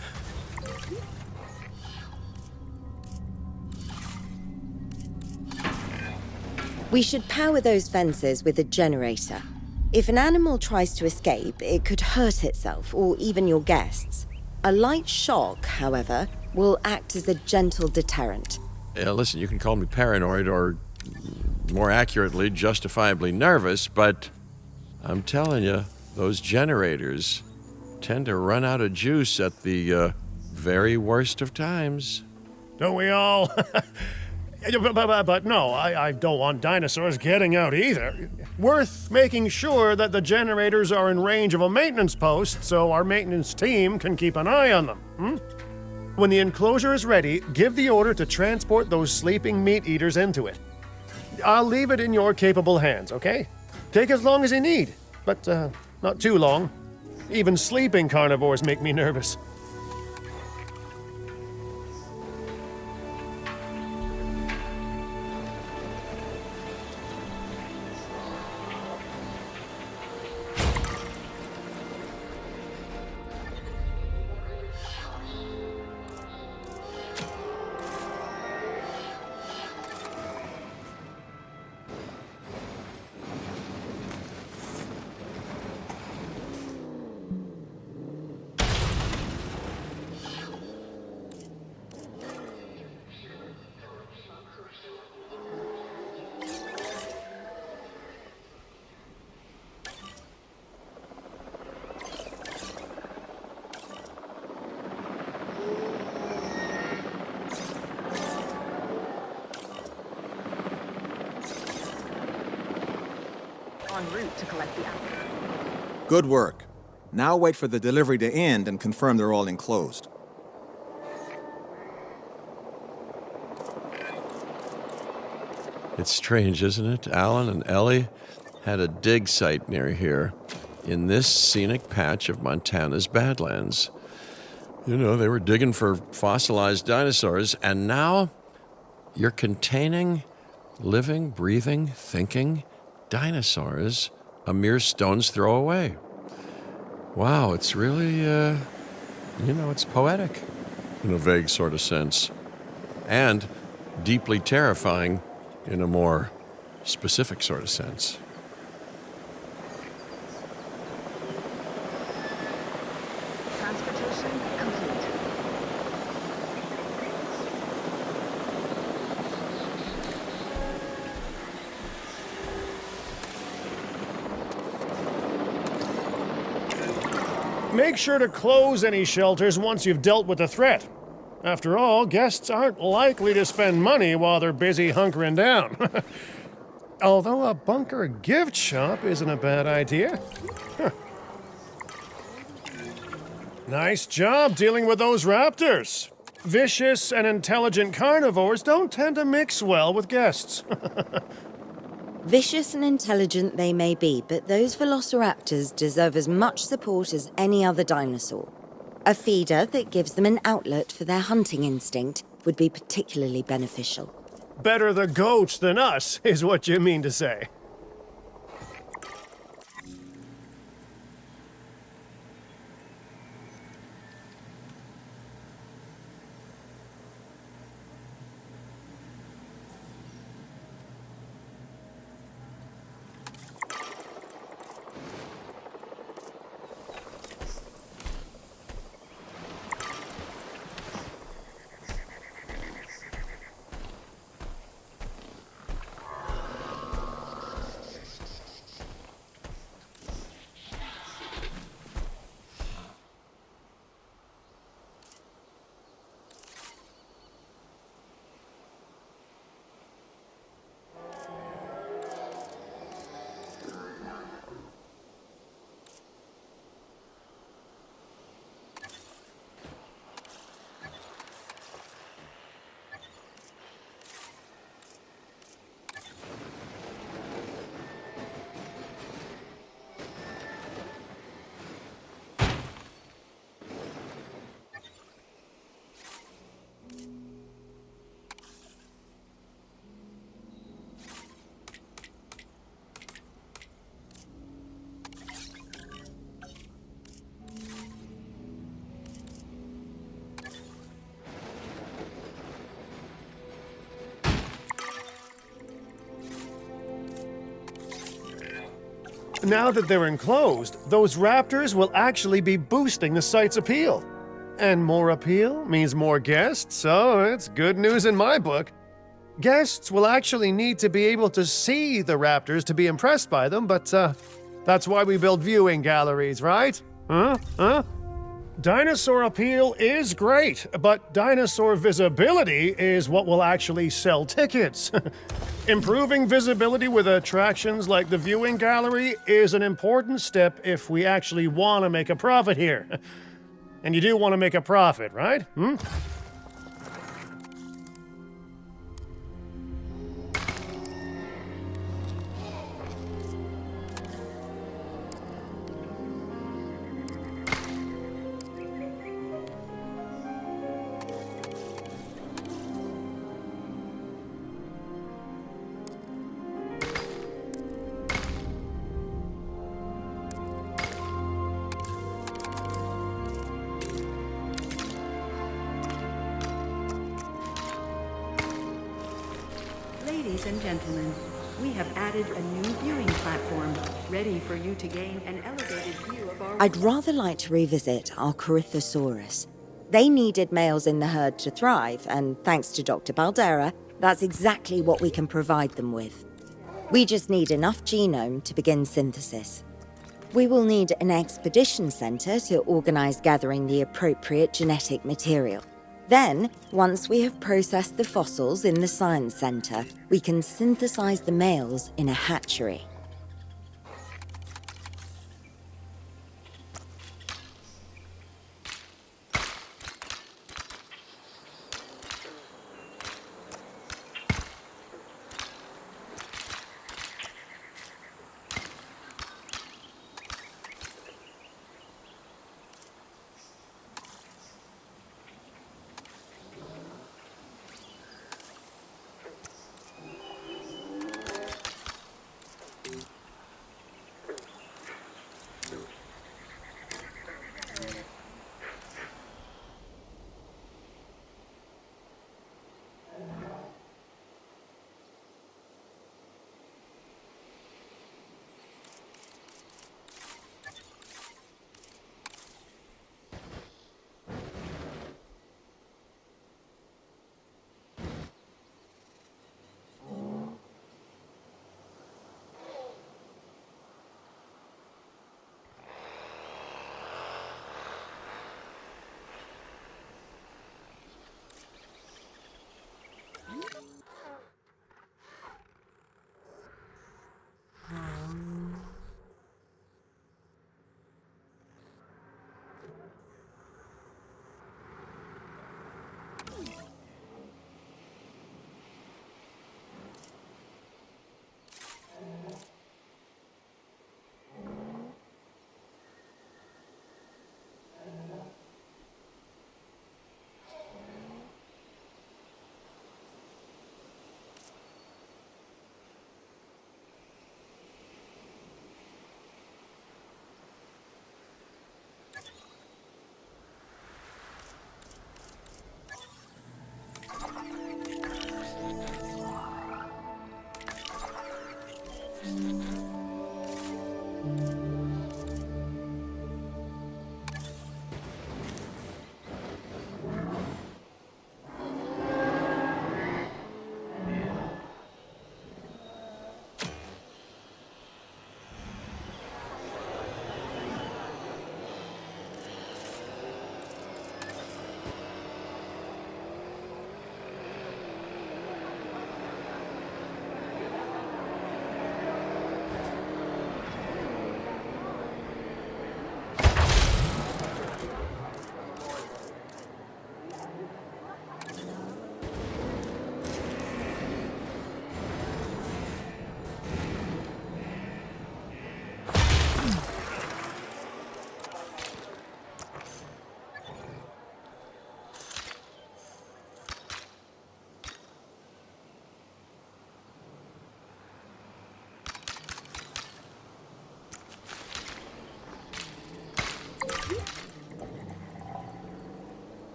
We should power those fences with a generator. If an animal tries to escape, it could hurt itself or even your guests. A light shock, however, will act as a gentle deterrent. Yeah, listen, you can call me paranoid or, more accurately, justifiably nervous, but I'm telling you, those generators tend to run out of juice at the very worst of times. Don't we all? But no, I don't want dinosaurs getting out either. Worth making sure that the generators are in range of a maintenance post so our maintenance team can keep an eye on them. When the enclosure is ready, give the order to transport those sleeping meat eaters into it. I'll leave it in your capable hands, okay? Take as long as you need, but not too long. Even sleeping carnivores make me nervous. En route to collect the apple. Good work. Now wait for the delivery to end and confirm they're all enclosed. It's strange, isn't it? Alan and Ellie had a dig site near here in this scenic patch of Montana's Badlands. You know, they were digging for fossilized dinosaurs, and now you're containing living, breathing, thinking dinosaurs a mere stone's throw away. Wow, it's really, it's poetic in a vague sort of sense, and deeply terrifying in a more specific sort of sense. Transportation complete. Make sure to close any shelters once you've dealt with the threat. After all, guests aren't likely to spend money while they're busy hunkering down. Although a bunker gift shop isn't a bad idea. Nice job dealing with those raptors. Vicious and intelligent carnivores don't tend to mix well with guests. Vicious and intelligent they may be, but those velociraptors deserve as much support as any other dinosaur. A feeder that gives them an outlet for their hunting instinct would be particularly beneficial. Better the goats than us, is what you mean to say. Now that they're enclosed, those raptors will actually be boosting the site's appeal. And more appeal means more guests, so it's good news in my book. Guests will actually need to be able to see the raptors to be impressed by them, but that's why we build viewing galleries, right? Huh? Dinosaur appeal is great, but dinosaur visibility is what will actually sell tickets. Improving visibility with attractions like the viewing gallery is an important step if we actually want to make a profit here. And you do want to make a profit, right? Ladies and gentlemen, we have added a new viewing platform, ready for you to gain an elevated view of our... I'd rather like to revisit our Corythosaurus. They needed males in the herd to thrive, and thanks to Dr. Baldera, that's exactly what we can provide them with. We just need enough genome to begin synthesis. We will need an expedition center to organize gathering the appropriate genetic material. Then, once we have processed the fossils in the science center, we can synthesize the males in a hatchery.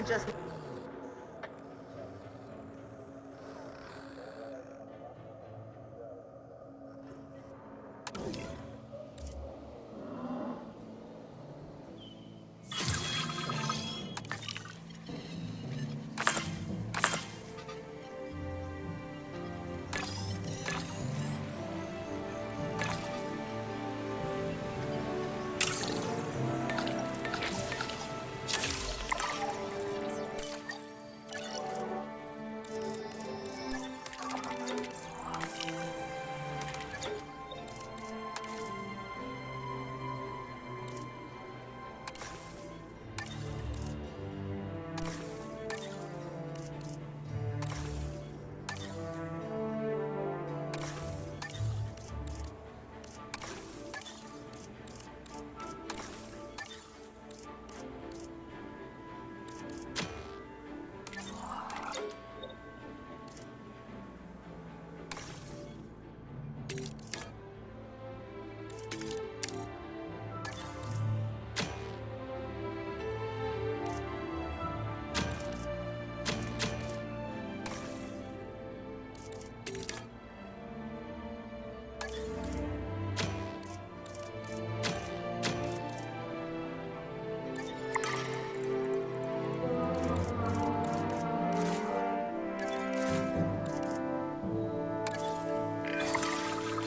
just...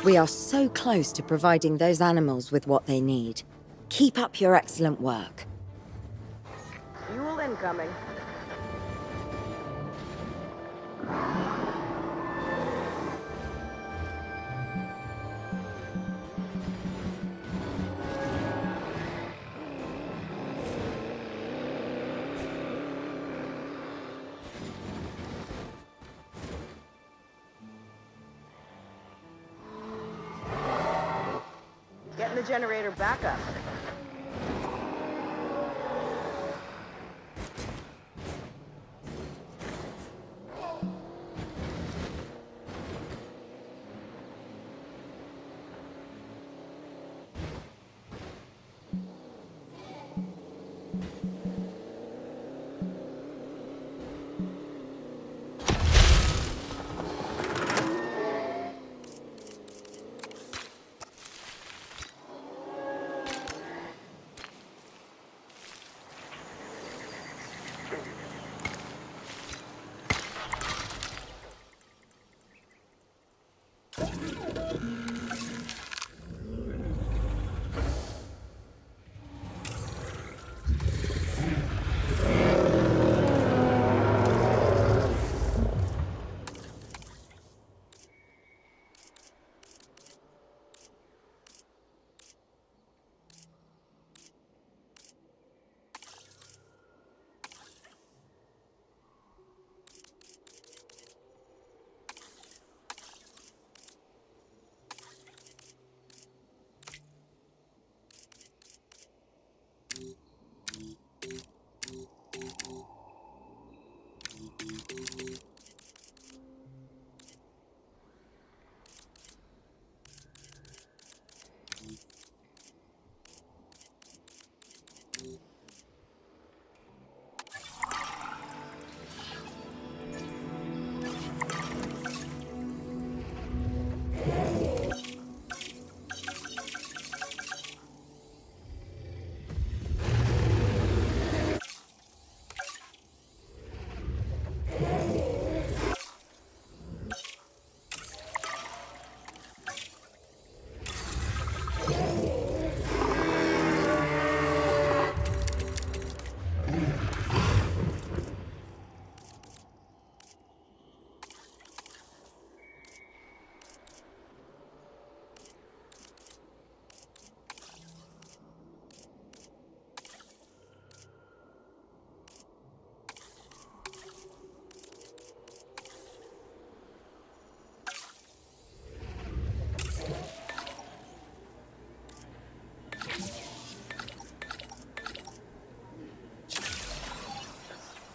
We are so close to providing those animals with what they need. Keep up your excellent work. Fuel incoming. Getting the generator back up.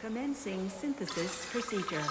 Commencing synthesis procedure.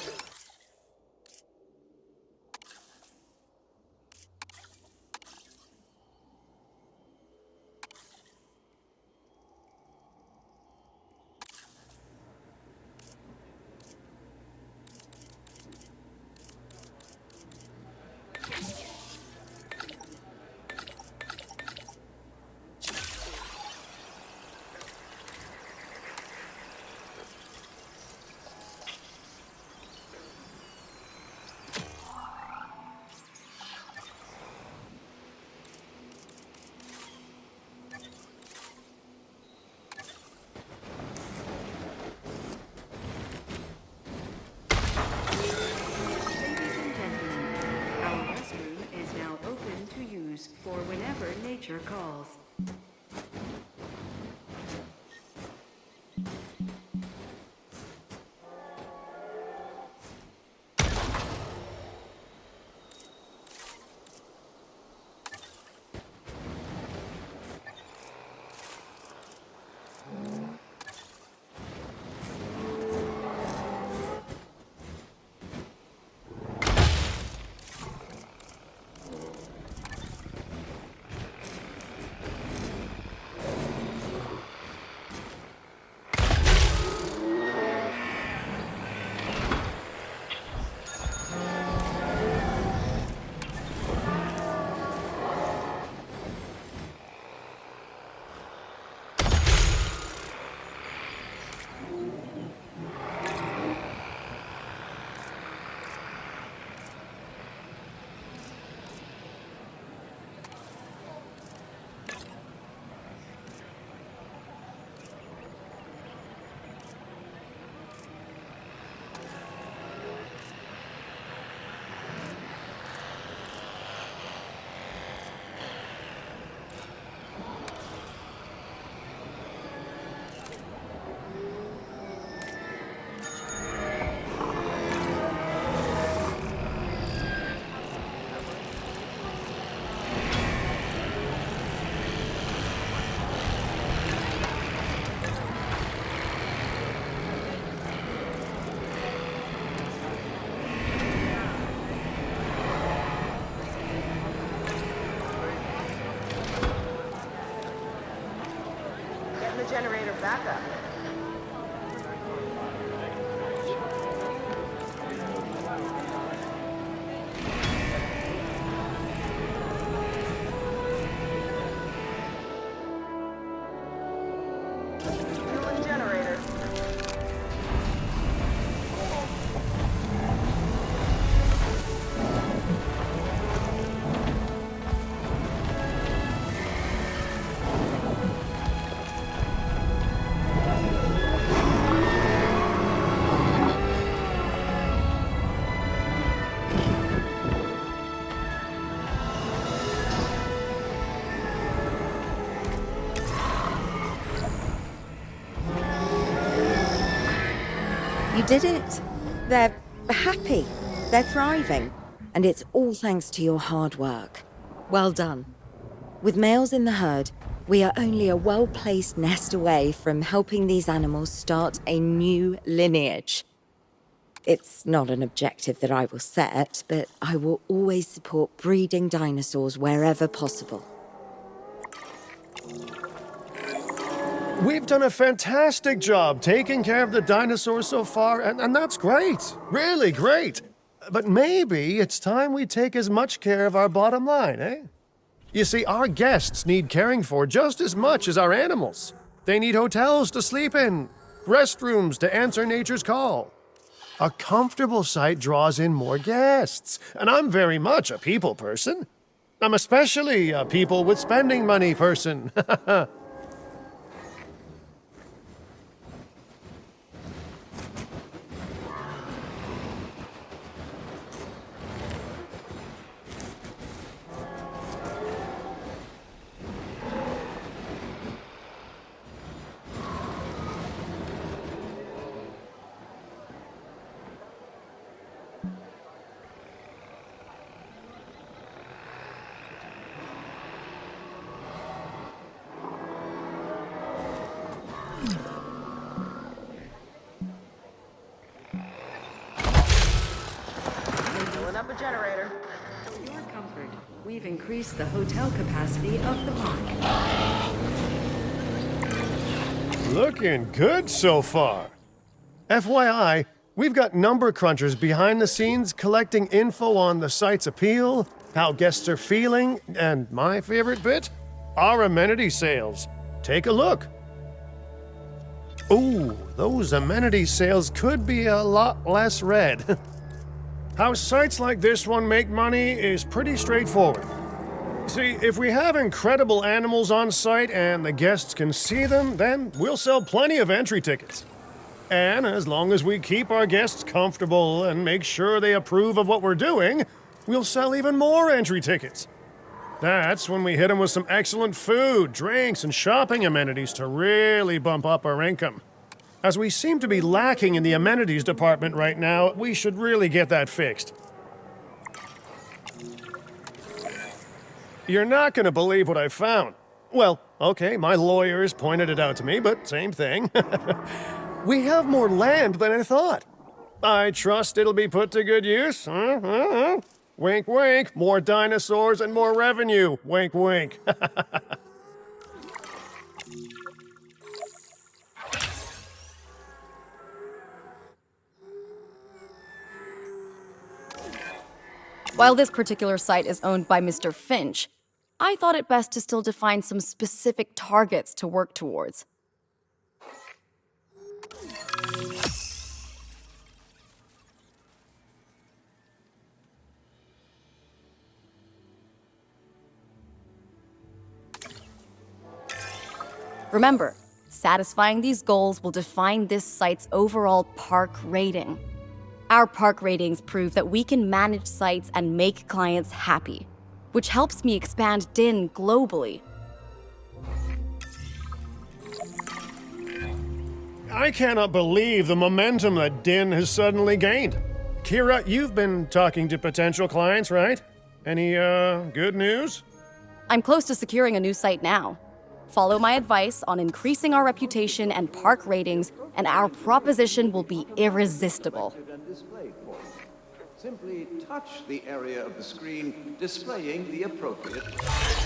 backup. Fueling generator. You did it. They're happy. They're thriving. And it's all thanks to your hard work. Well done. With males in the herd, we are only a well-placed nest away from helping these animals start a new lineage. It's not an objective that I will set, but I will always support breeding dinosaurs wherever possible. We've done a fantastic job taking care of the dinosaurs so far, and that's great. Really great. But maybe it's time we take as much care of our bottom line, eh? You see, our guests need caring for just as much as our animals. They need hotels to sleep in, restrooms to answer nature's call. A comfortable site draws in more guests, and I'm very much a people person. I'm especially a people with spending money person. Pulling up a generator. For your comfort, we've increased the hotel capacity of the park. Looking good so far. FYI, we've got number crunchers behind the scenes collecting info on the site's appeal, how guests are feeling, and my favorite bit, our amenity sales. Take a look. Ooh, those amenity sales could be a lot less red. How sites like this one make money is pretty straightforward. See, if we have incredible animals on site and the guests can see them, then we'll sell plenty of entry tickets. And as long as we keep our guests comfortable and make sure they approve of what we're doing, we'll sell even more entry tickets. That's when we hit them with some excellent food, drinks, and shopping amenities to really bump up our income. As we seem to be lacking in the amenities department right now, we should really get that fixed. You're not going to believe what I found. Well, okay, my lawyers pointed it out to me, but same thing. We have more land than I thought. I trust it'll be put to good use. Wink, wink. More dinosaurs and more revenue. Wink, wink. While this particular site is owned by Mr. Finch, I thought it best to still define some specific targets to work towards. Remember, satisfying these goals will define this site's overall park rating. Our park ratings prove that we can manage sites and make clients happy, which helps me expand DIN globally. I cannot believe the momentum that DIN has suddenly gained. Kira, you've been talking to potential clients, right? Any, good news? I'm close to securing a new site now. Follow my advice on increasing our reputation and park ratings, and our proposition will be irresistible. Simply touch the area of the screen displaying the appropriate... Hey,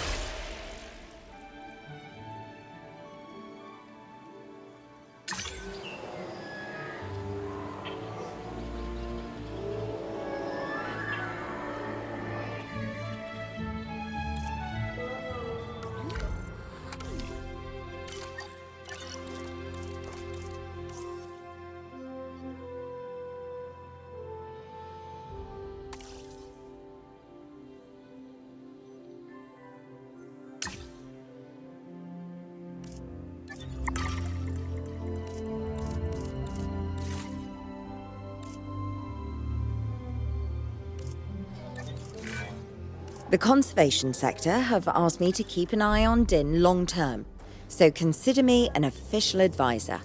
The conservation sector have asked me to keep an eye on Din long term, so consider me an official advisor.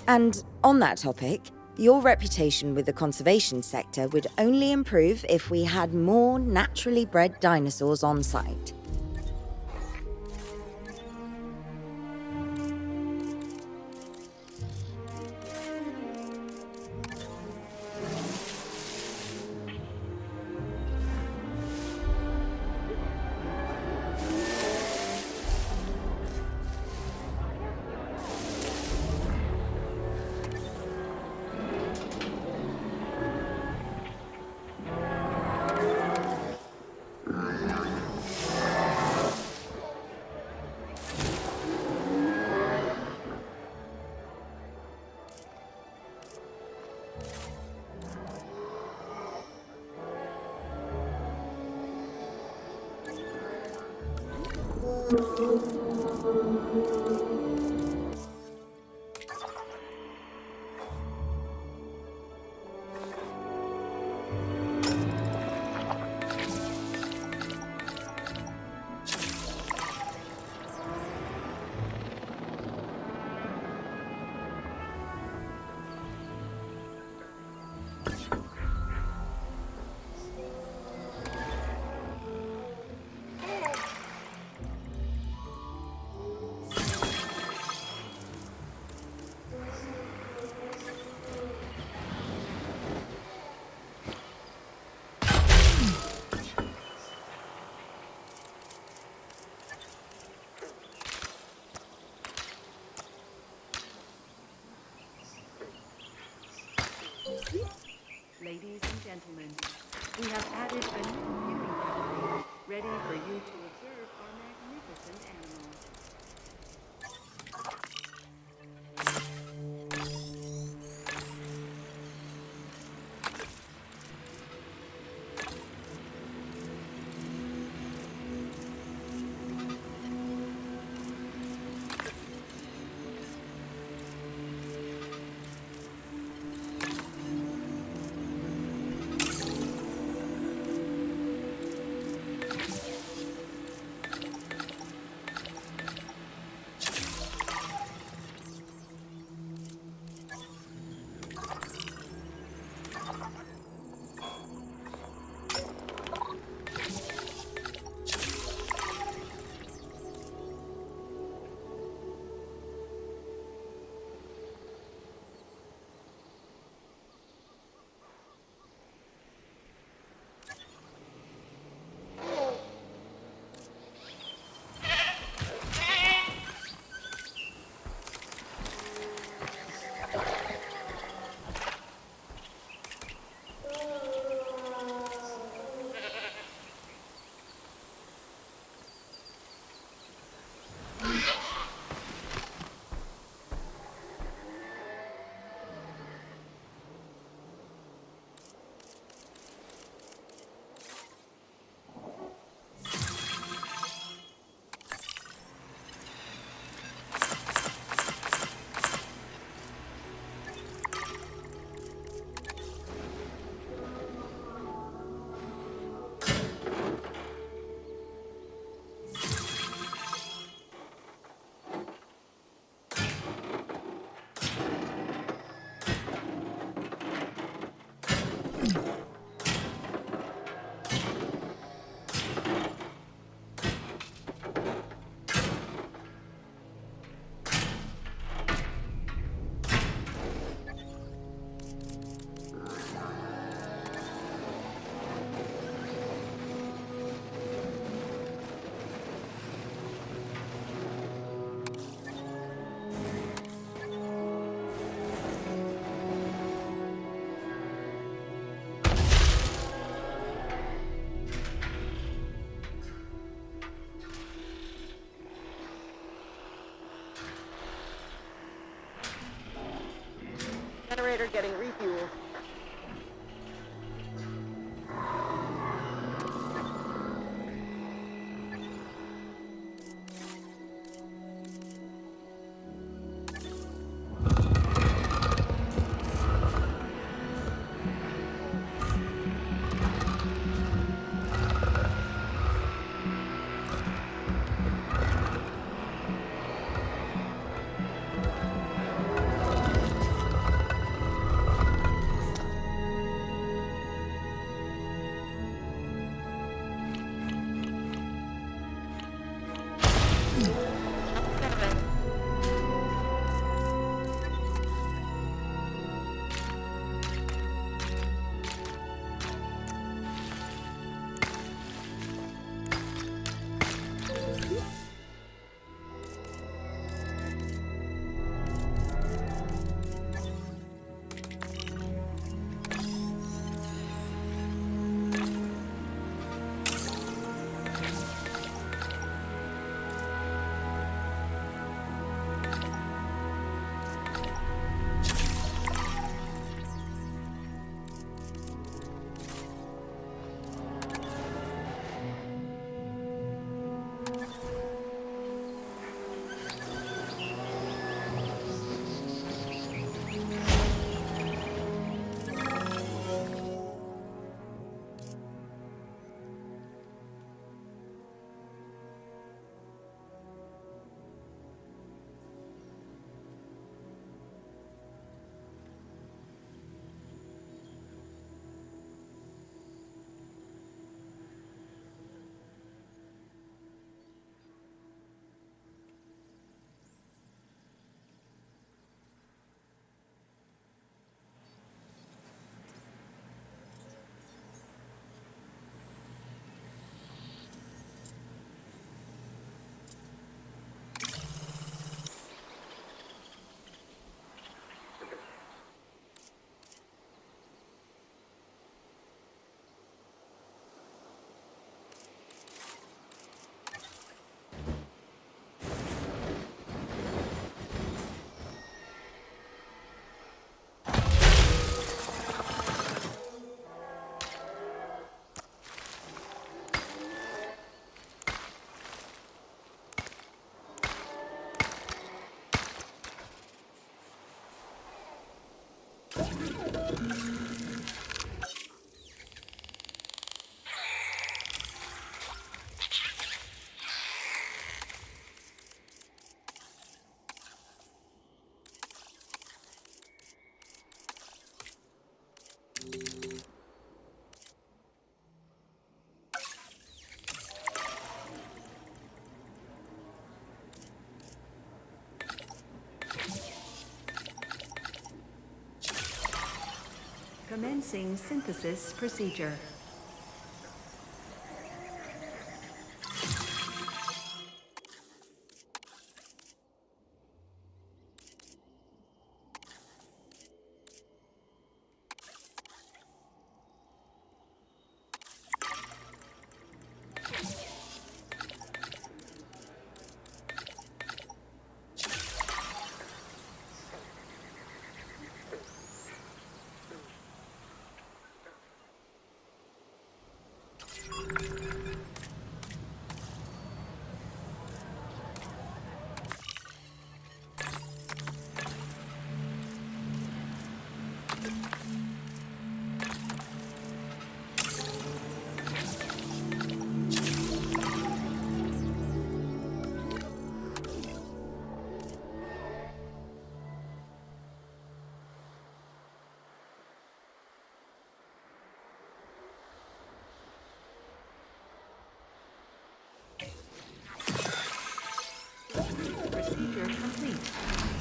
And on that topic, your reputation with the conservation sector would only improve if we had more naturally bred dinosaurs on site. Ladies and gentlemen, we have added a new viewing gallery, ready for you to observe our magnificent animals. Generator getting refueled. Commencing synthesis procedure. Procedure complete.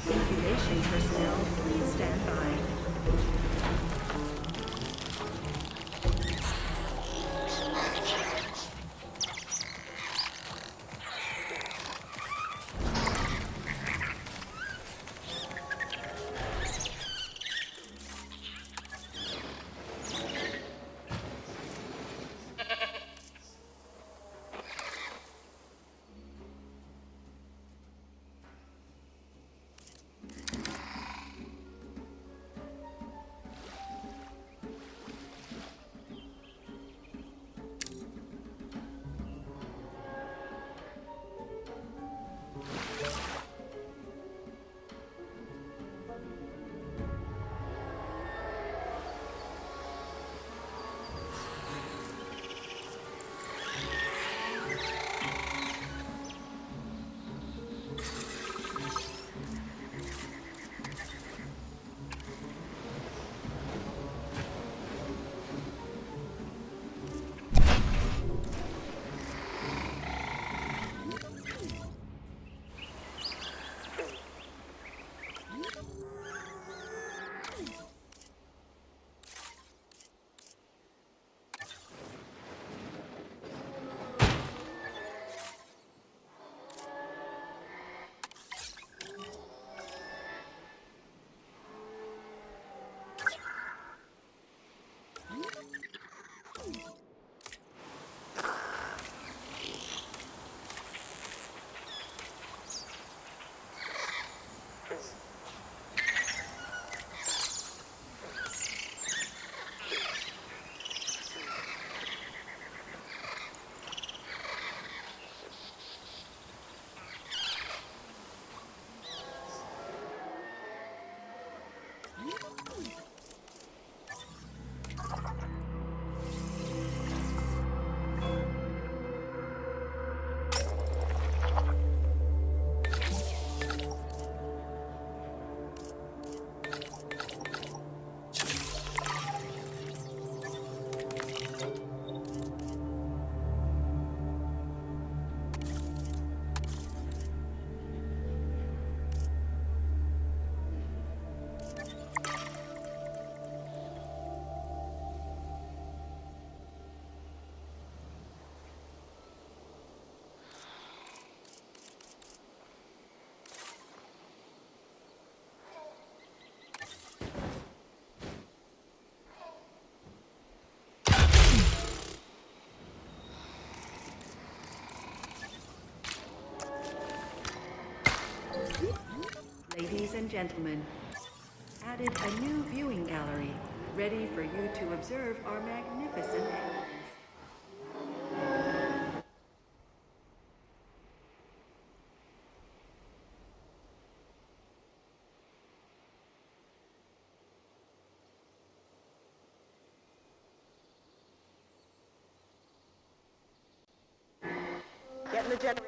Incubation personnel, please stand by. Ladies and gentlemen, added a new viewing gallery, ready for you to observe our magnificent animals. the generator.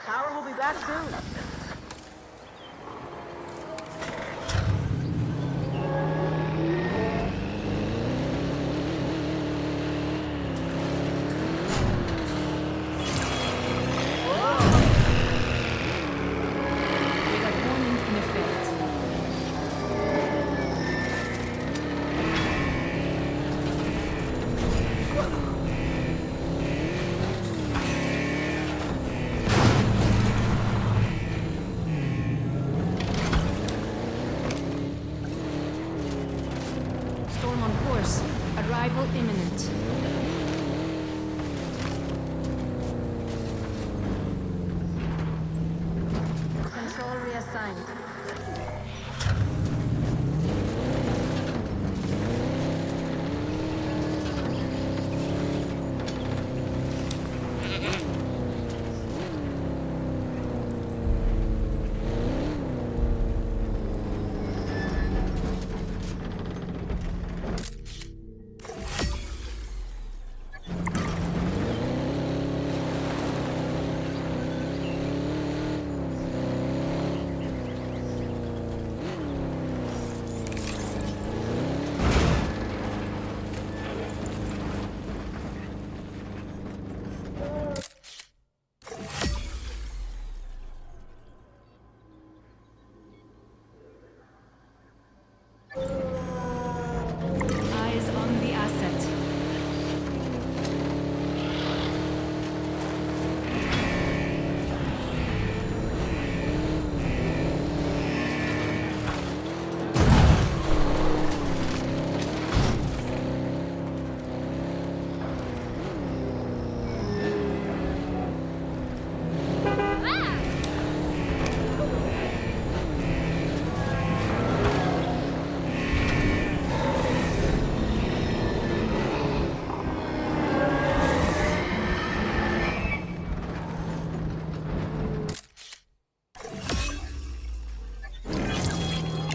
Power will be back soon. Storm on course. Arrival imminent. Control reassigned. Eyes on the asset.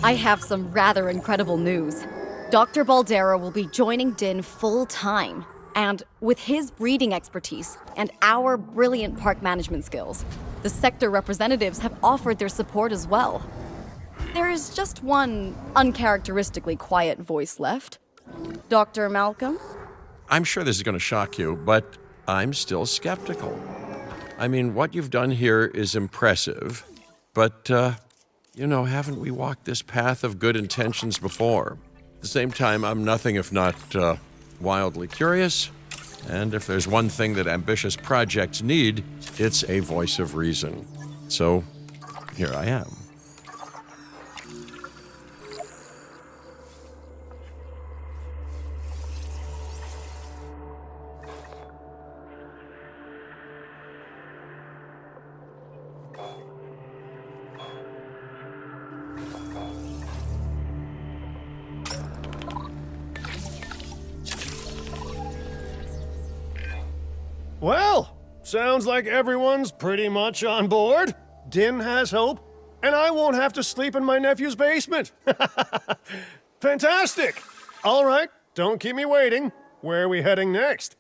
I have some rather incredible news. Dr. Baldera will be joining Din full-time. And with his breeding expertise and our brilliant park management skills, the sector representatives have offered their support as well. There is just one uncharacteristically quiet voice left. Dr. Malcolm? I'm sure this is going to shock you, but I'm still skeptical. I mean, what you've done here is impressive, but, haven't we walked this path of good intentions before? At the same time, I'm nothing if not wildly curious, and if there's one thing that ambitious projects need, it's a voice of reason. So, here I am. Well, Sounds like everyone's pretty much on board. Din has hope, and I won't have to sleep in my nephew's basement. Fantastic! All right, don't keep me waiting. Where are we heading next?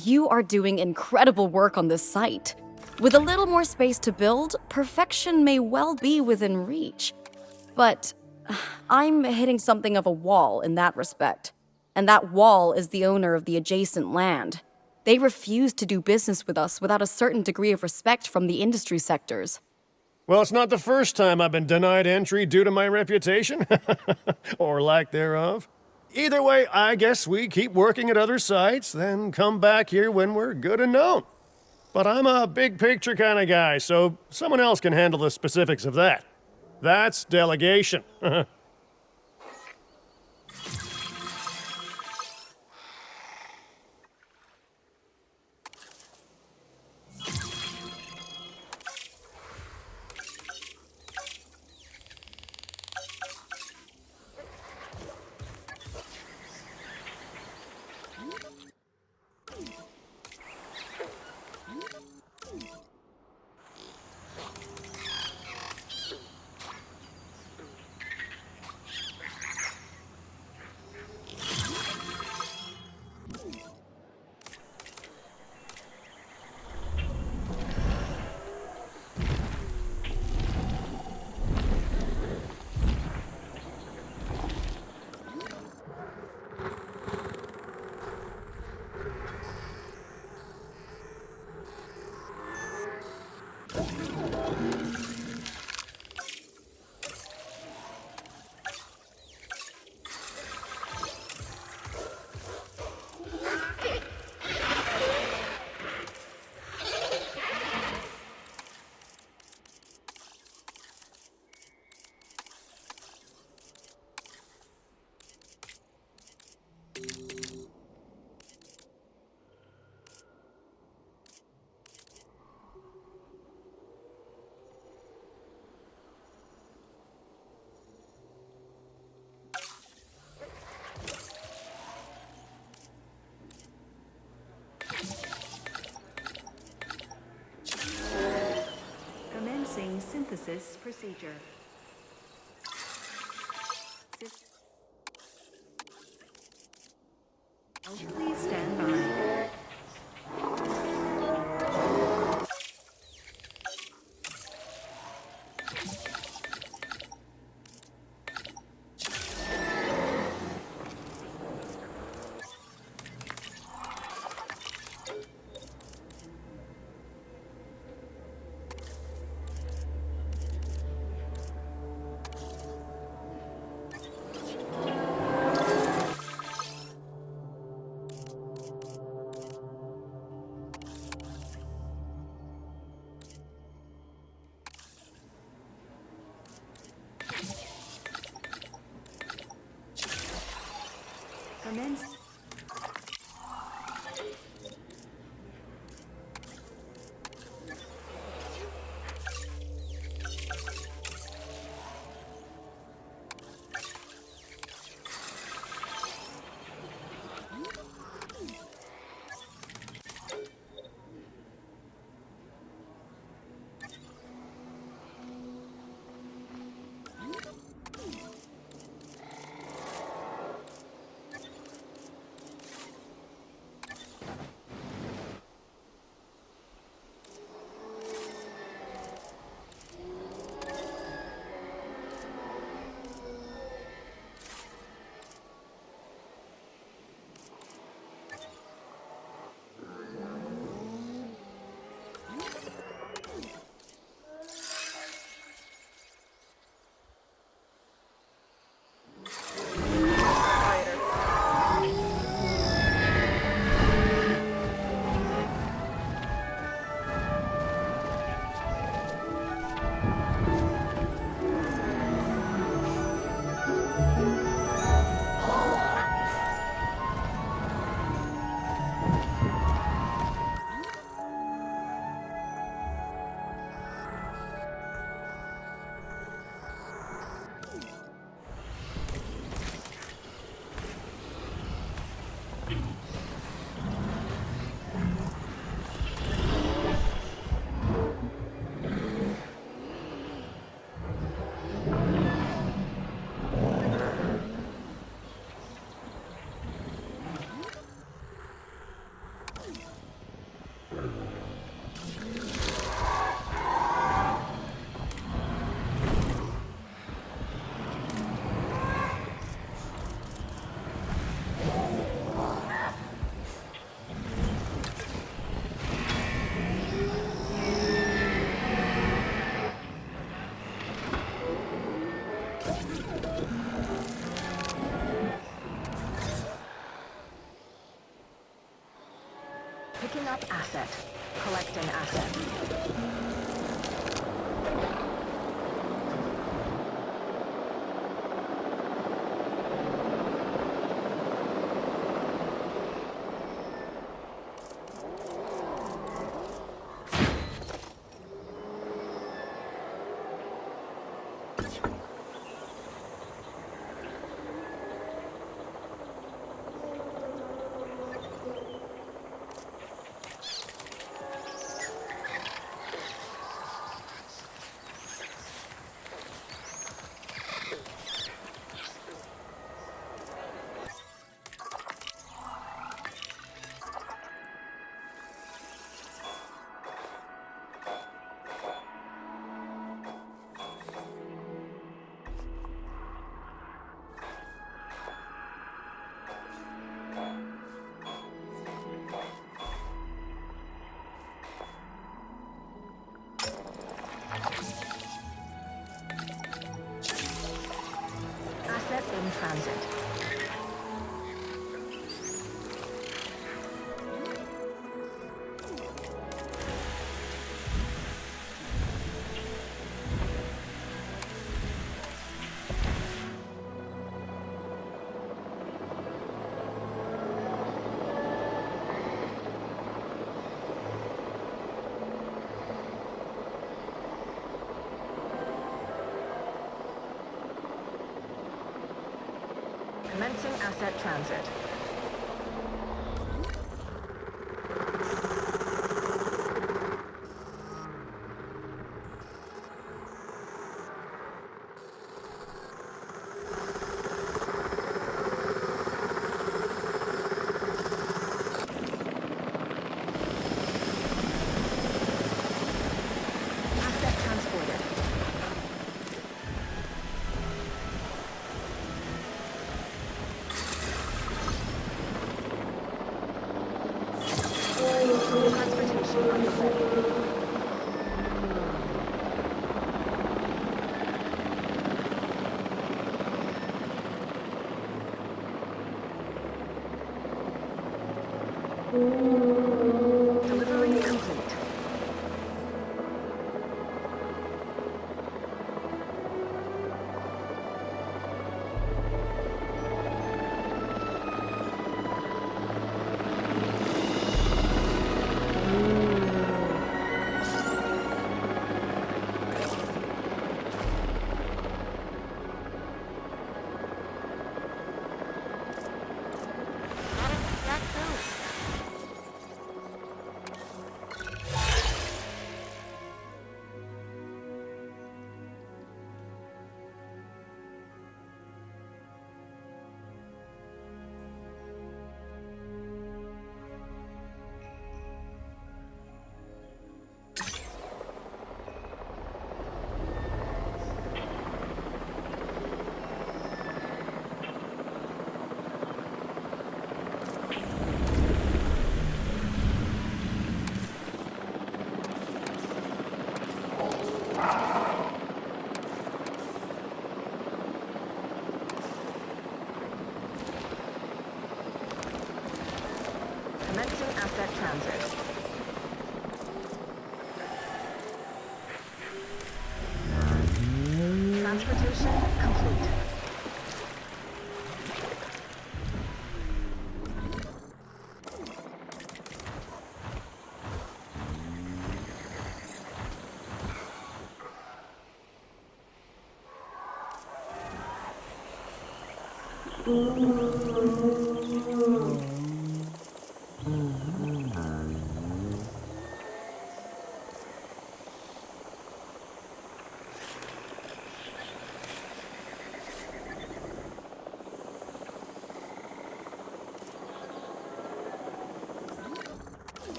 You are doing incredible work on this site. With a little more space to build, perfection may well be within reach. But I'm hitting something of a wall in that respect. And that wall is the owner of the adjacent land. They refuse to do business with us without a certain degree of respect from the industry sectors. Well, it's not the first time I've been denied entry due to my reputation. Or lack thereof. Either way, I guess we keep working at other sites, then come back here when we're good and known. But I'm a big picture kind of guy, so someone else can handle the specifics of that. That's delegation. Commencing synthesis procedure. Please stand by. up asset. Collecting asset. Asset in transit. Commencing asset transit. Asset transported. Transportation underway. Delivery complete. Commencing asset transit. Transportation complete.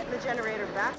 The generator back.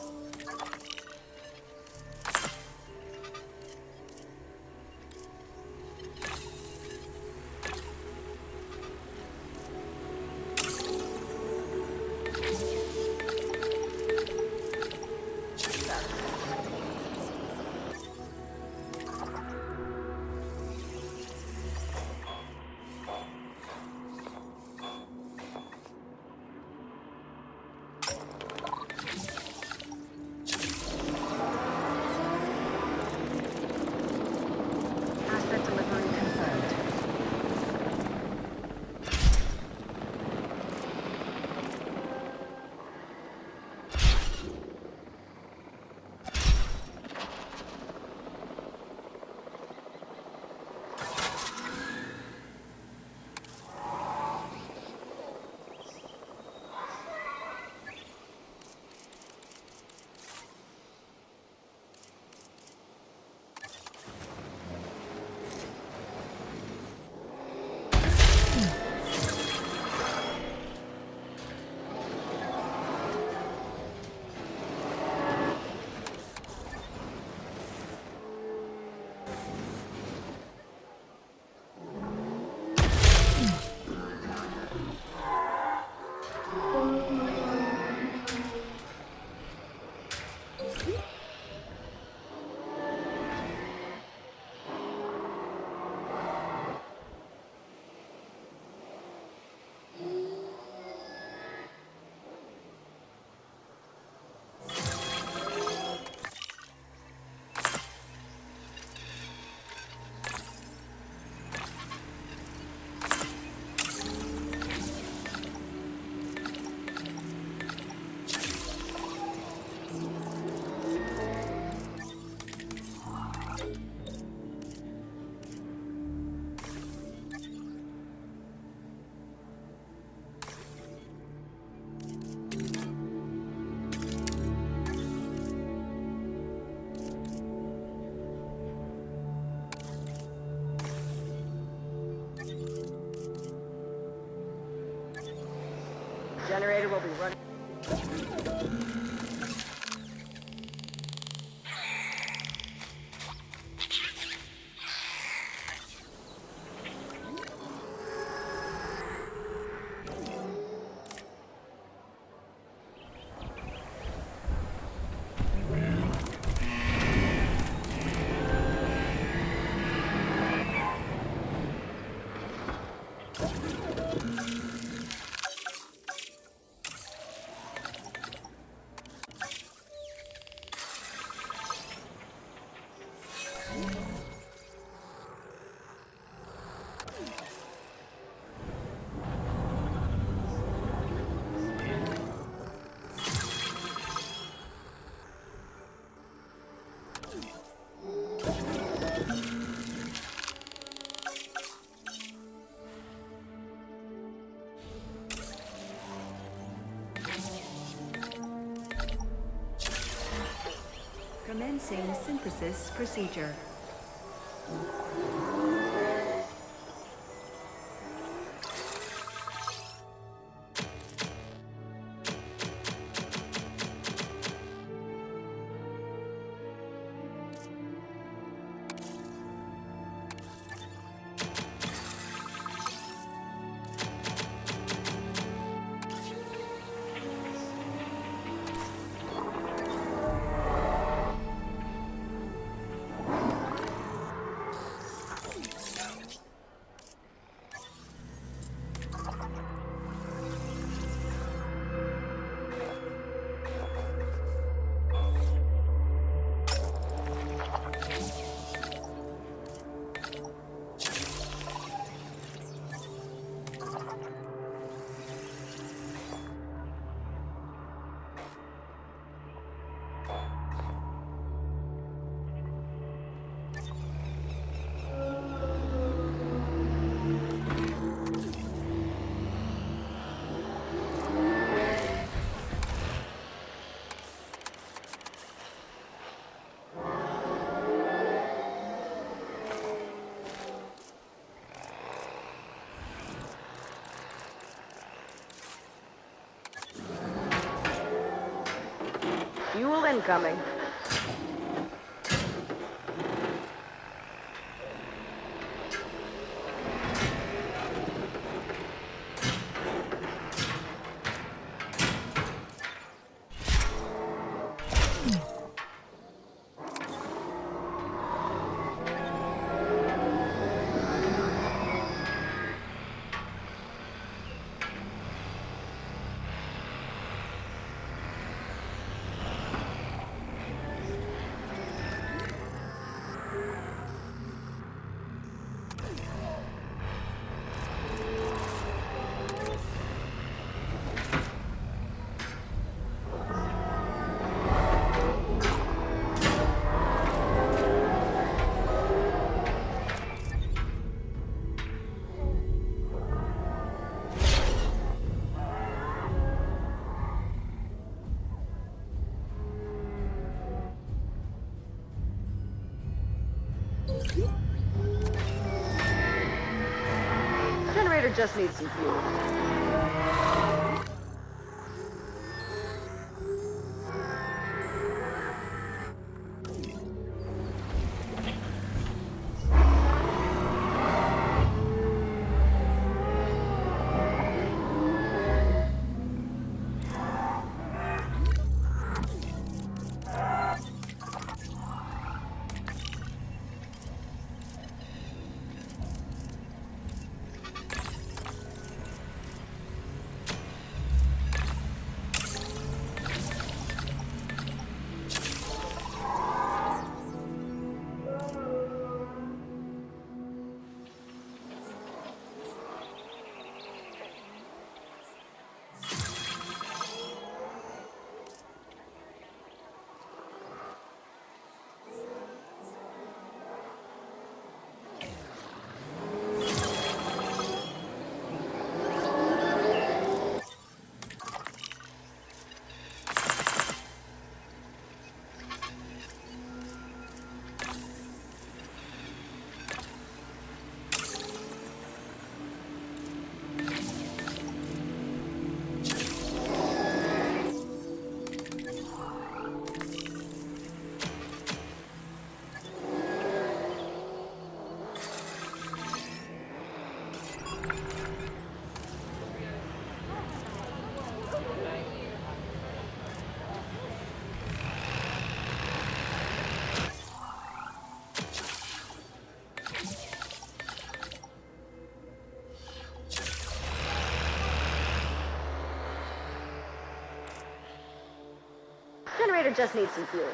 Generator will be running. Commencing synthesis procedure. Fuel incoming. Generator just needs some fuel. Generator just needs some fuel.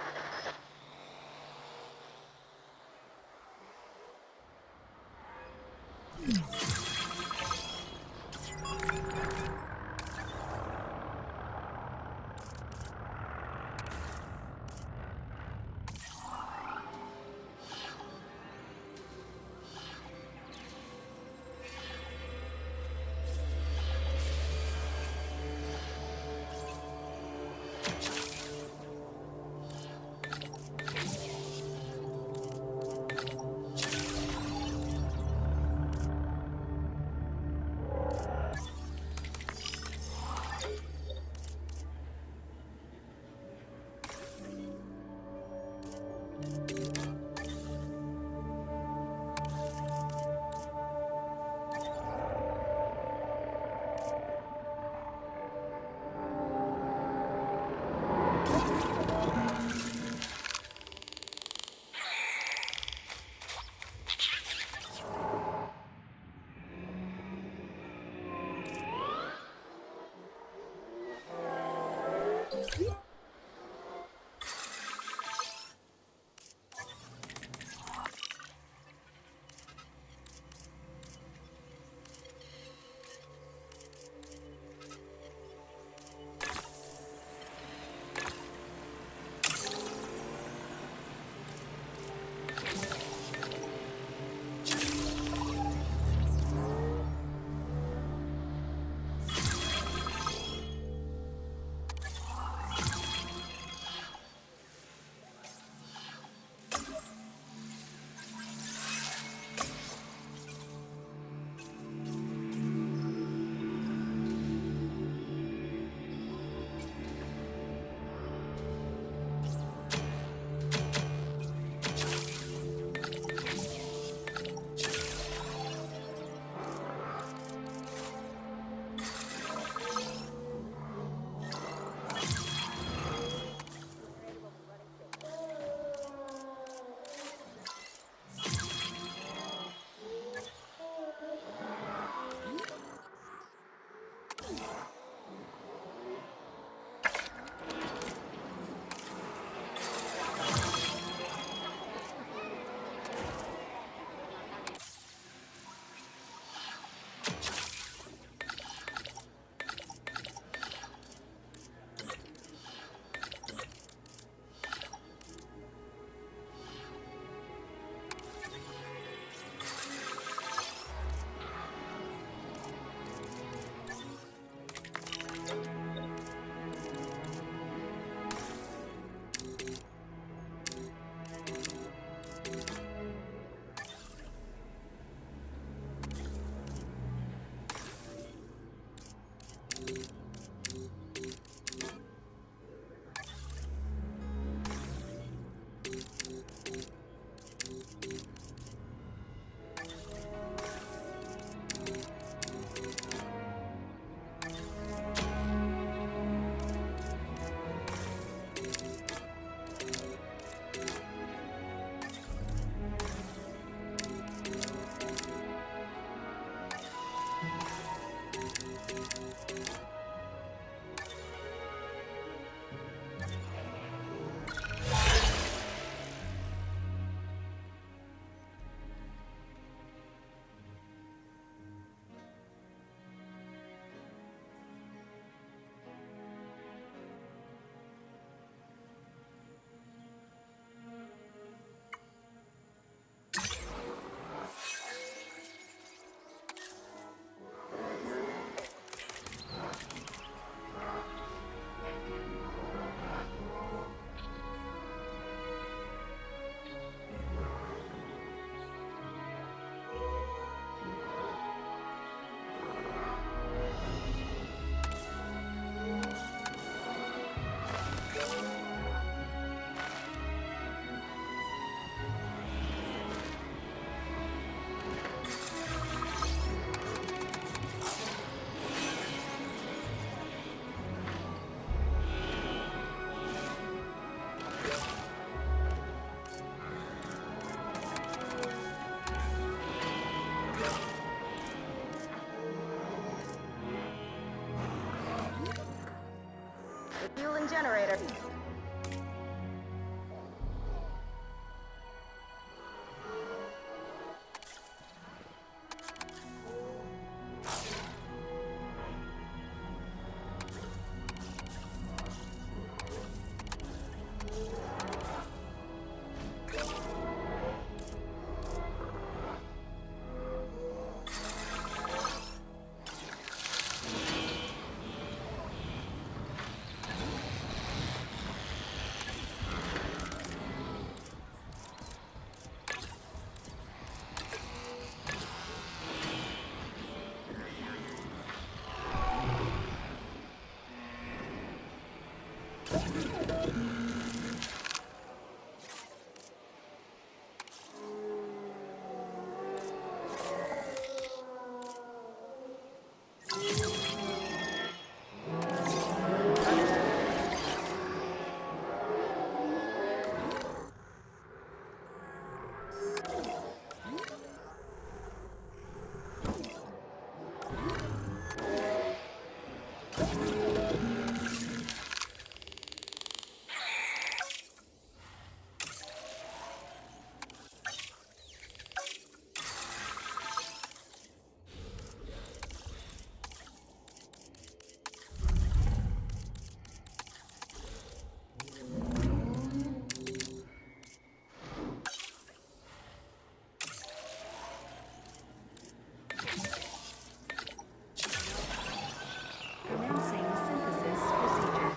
Commencing synthesis procedure.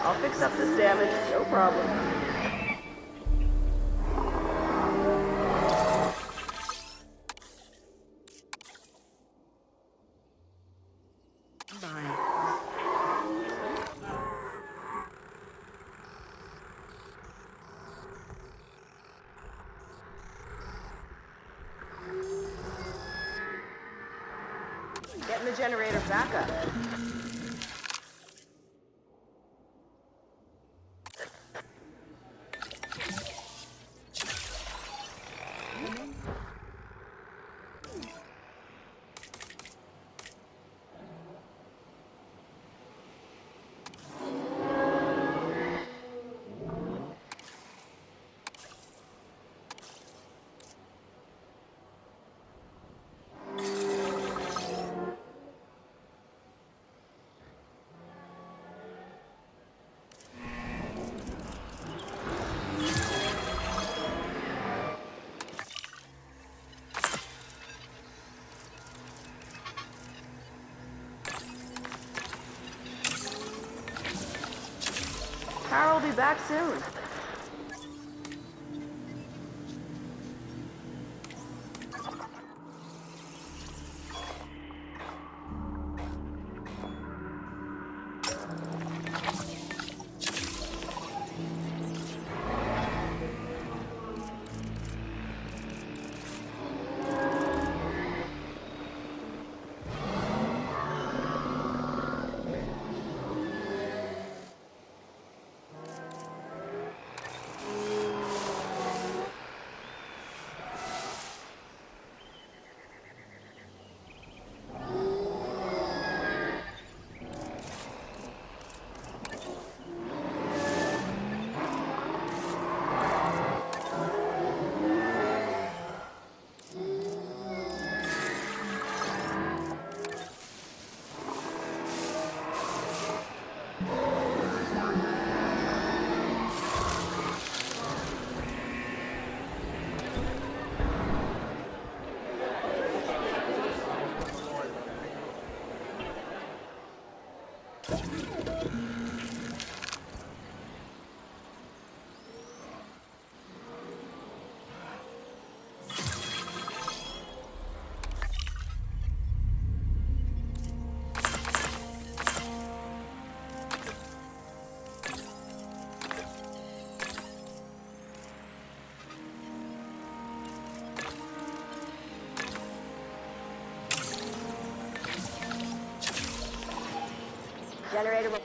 I'll fix up this damage, no problem. Bye. Getting the generator back up. Power will be back soon. Generator will...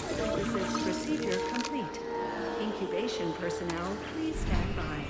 Synthesis procedure complete. Incubation personnel, please stand by.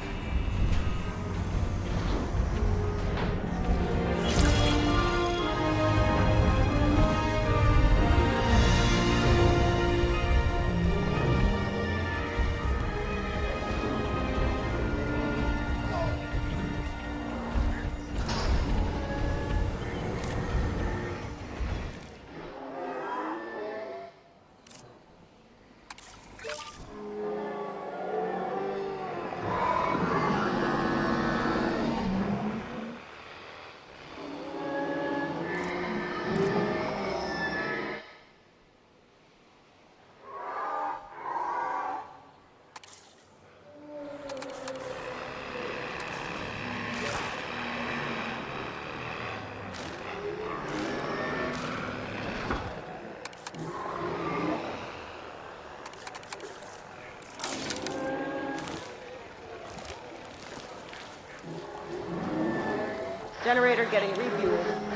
Generator getting refueled.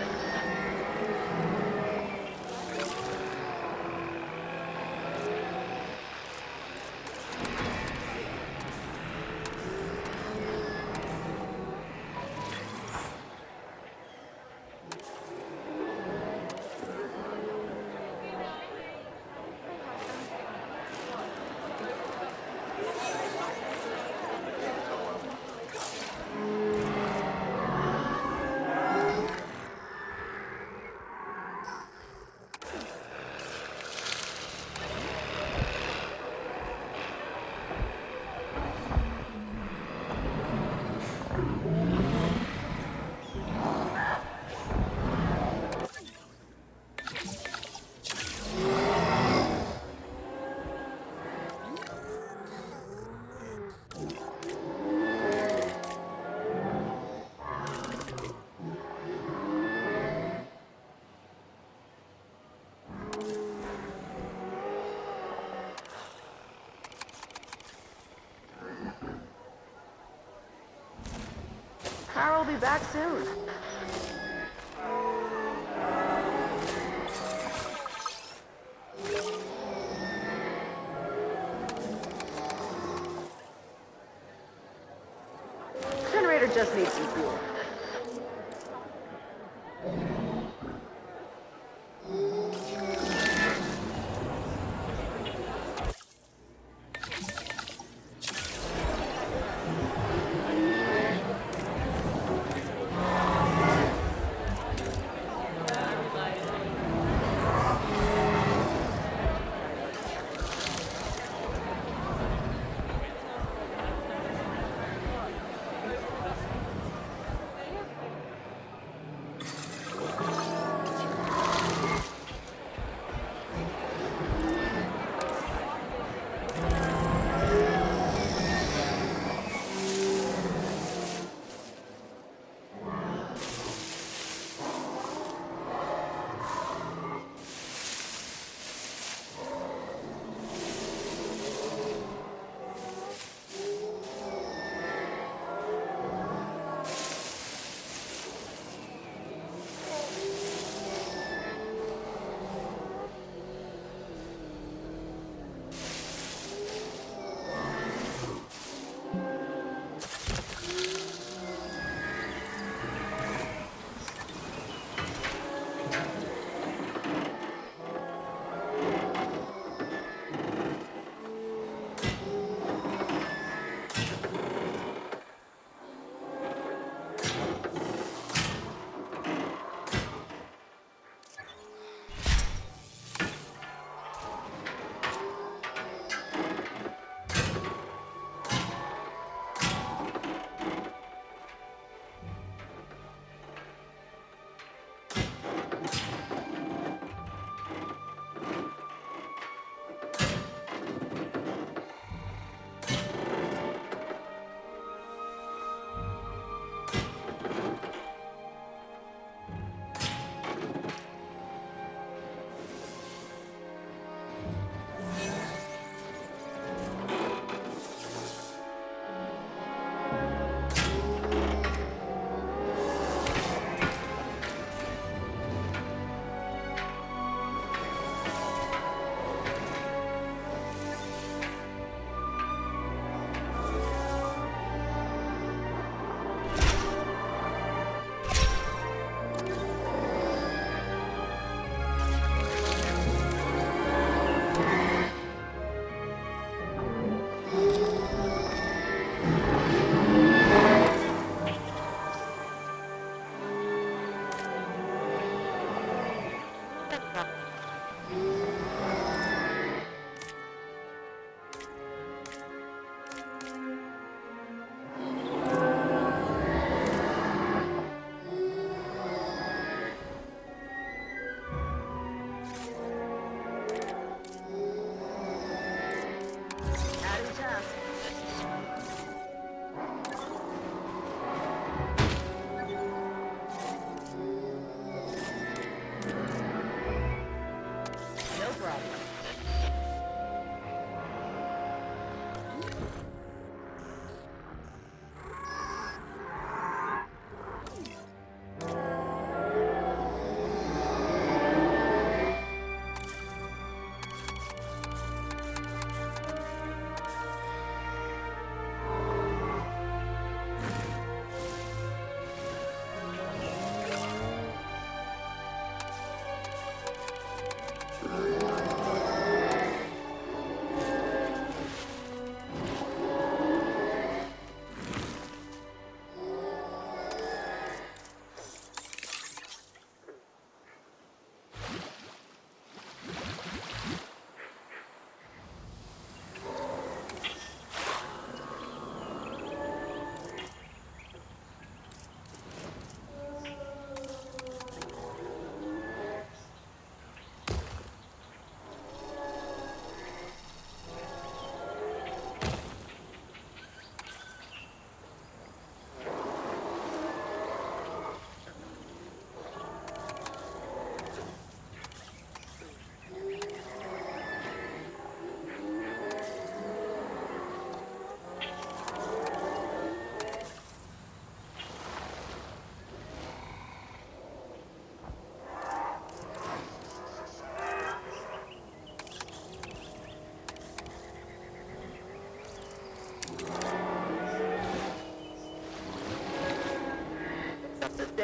Carol will be back soon. Generator just needs some fuel.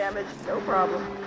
damage, no problem.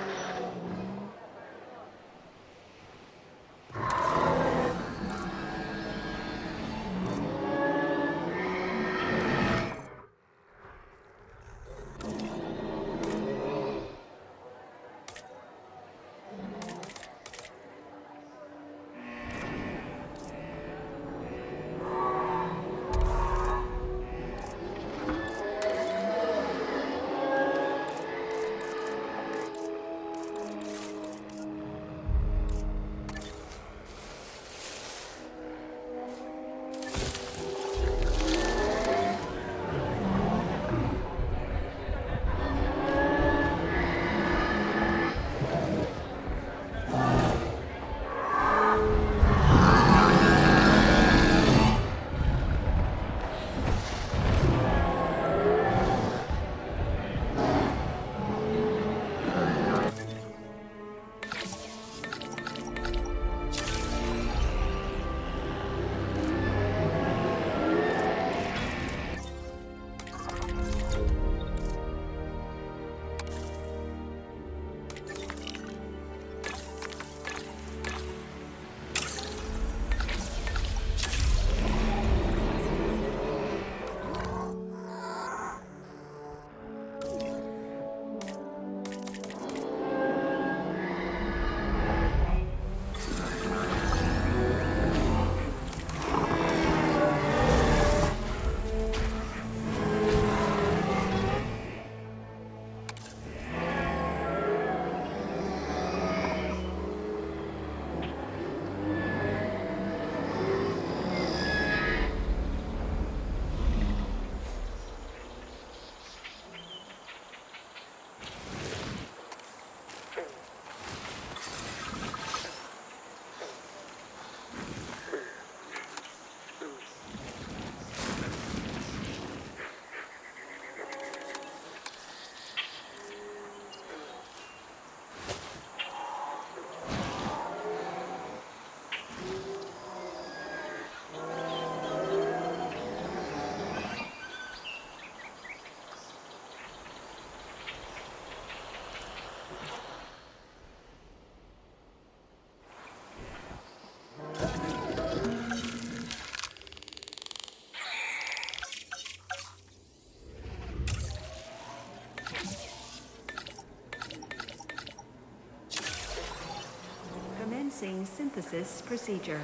Commencing synthesis procedure.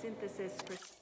Synthesis procedure.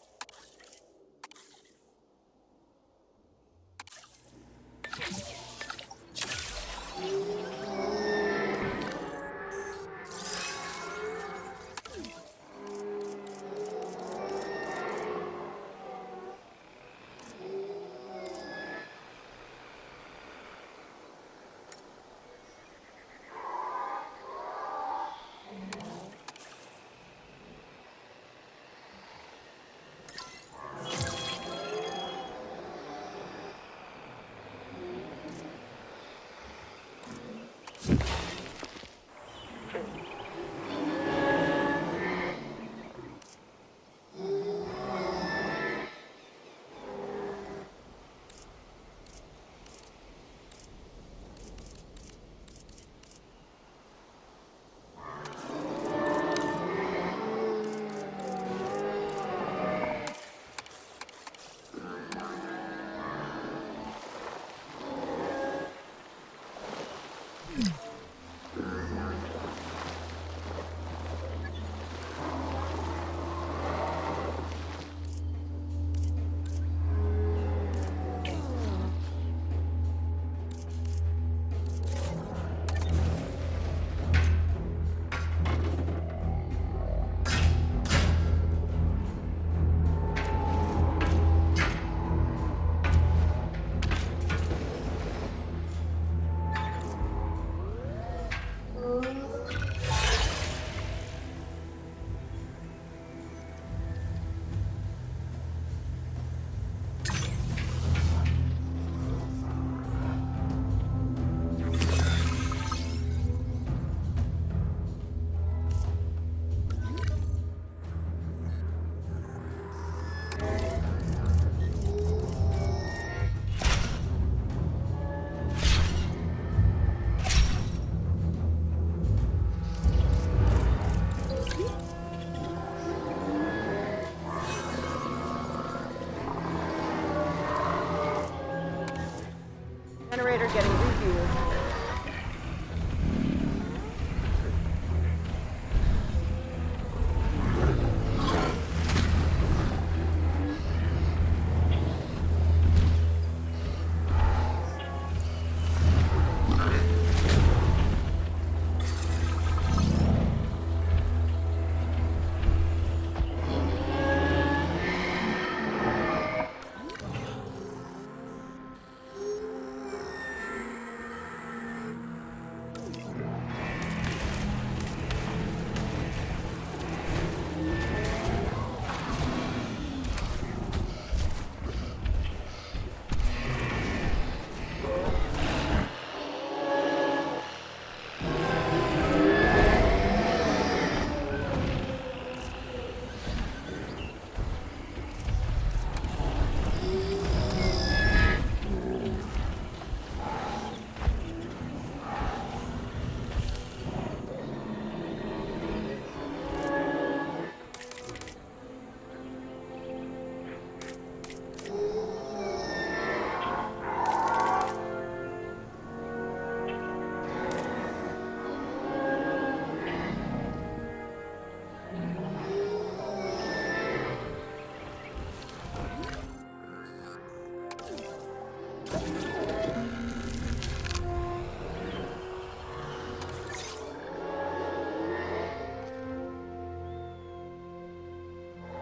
refuel.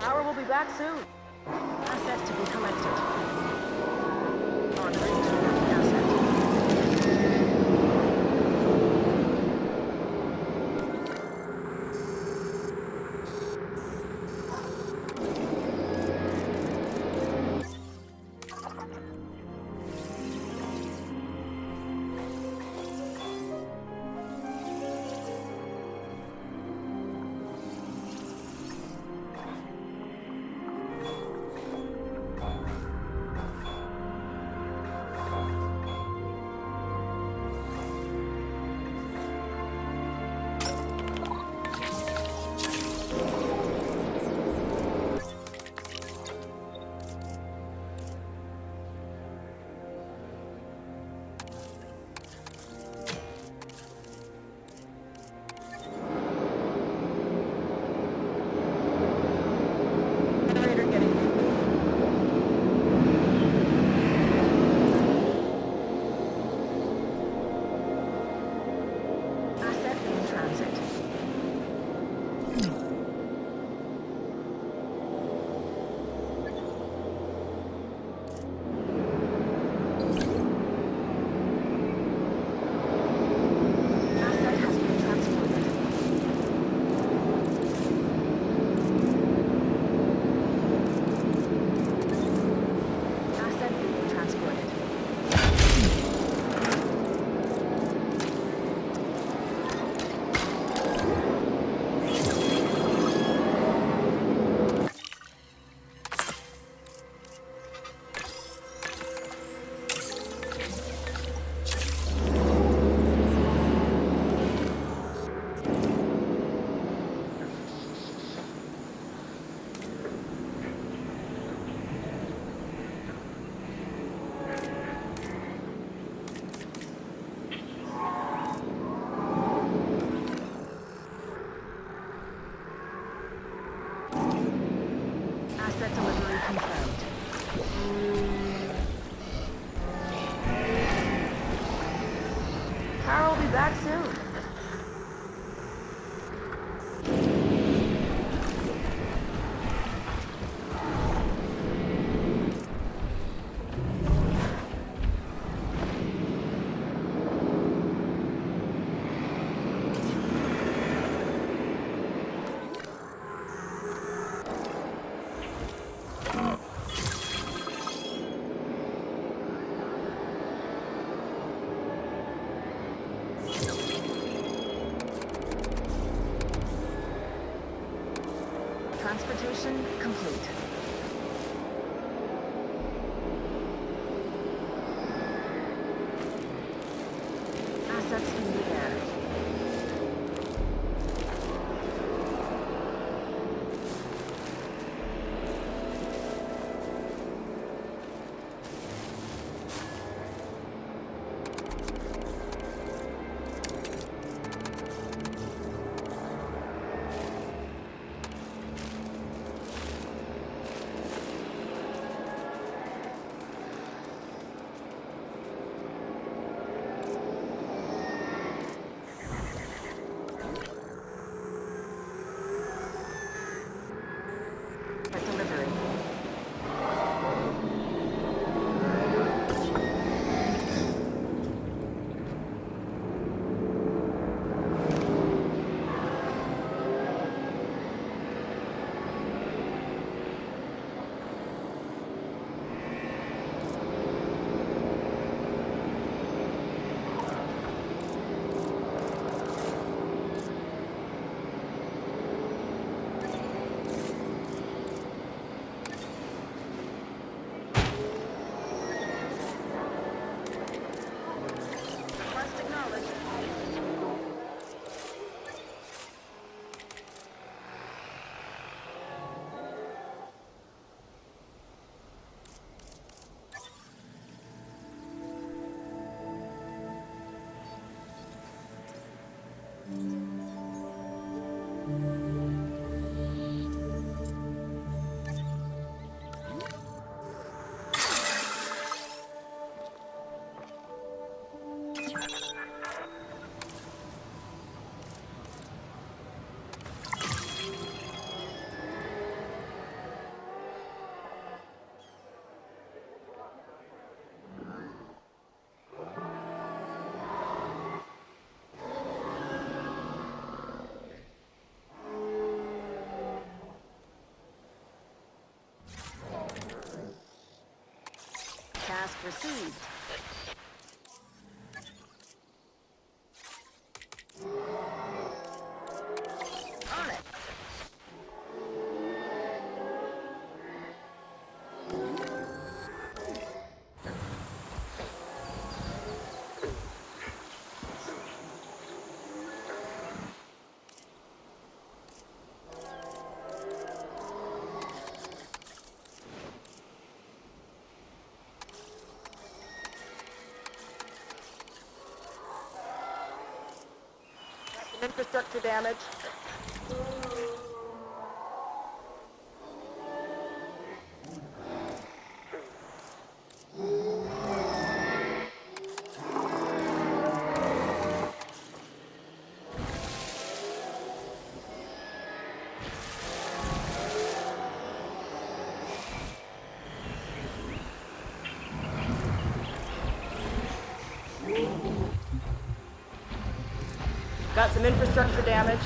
Power will be back soon. Assets to be collected. On route to the asset. Generator getting asset in transit. Asset has been transported. Asset being transported. Asset delivery confirmed. Power will be back soon. Transportation complete. Assets in the air. Task received. On it. Infrastructure damage. Got some infrastructure damage.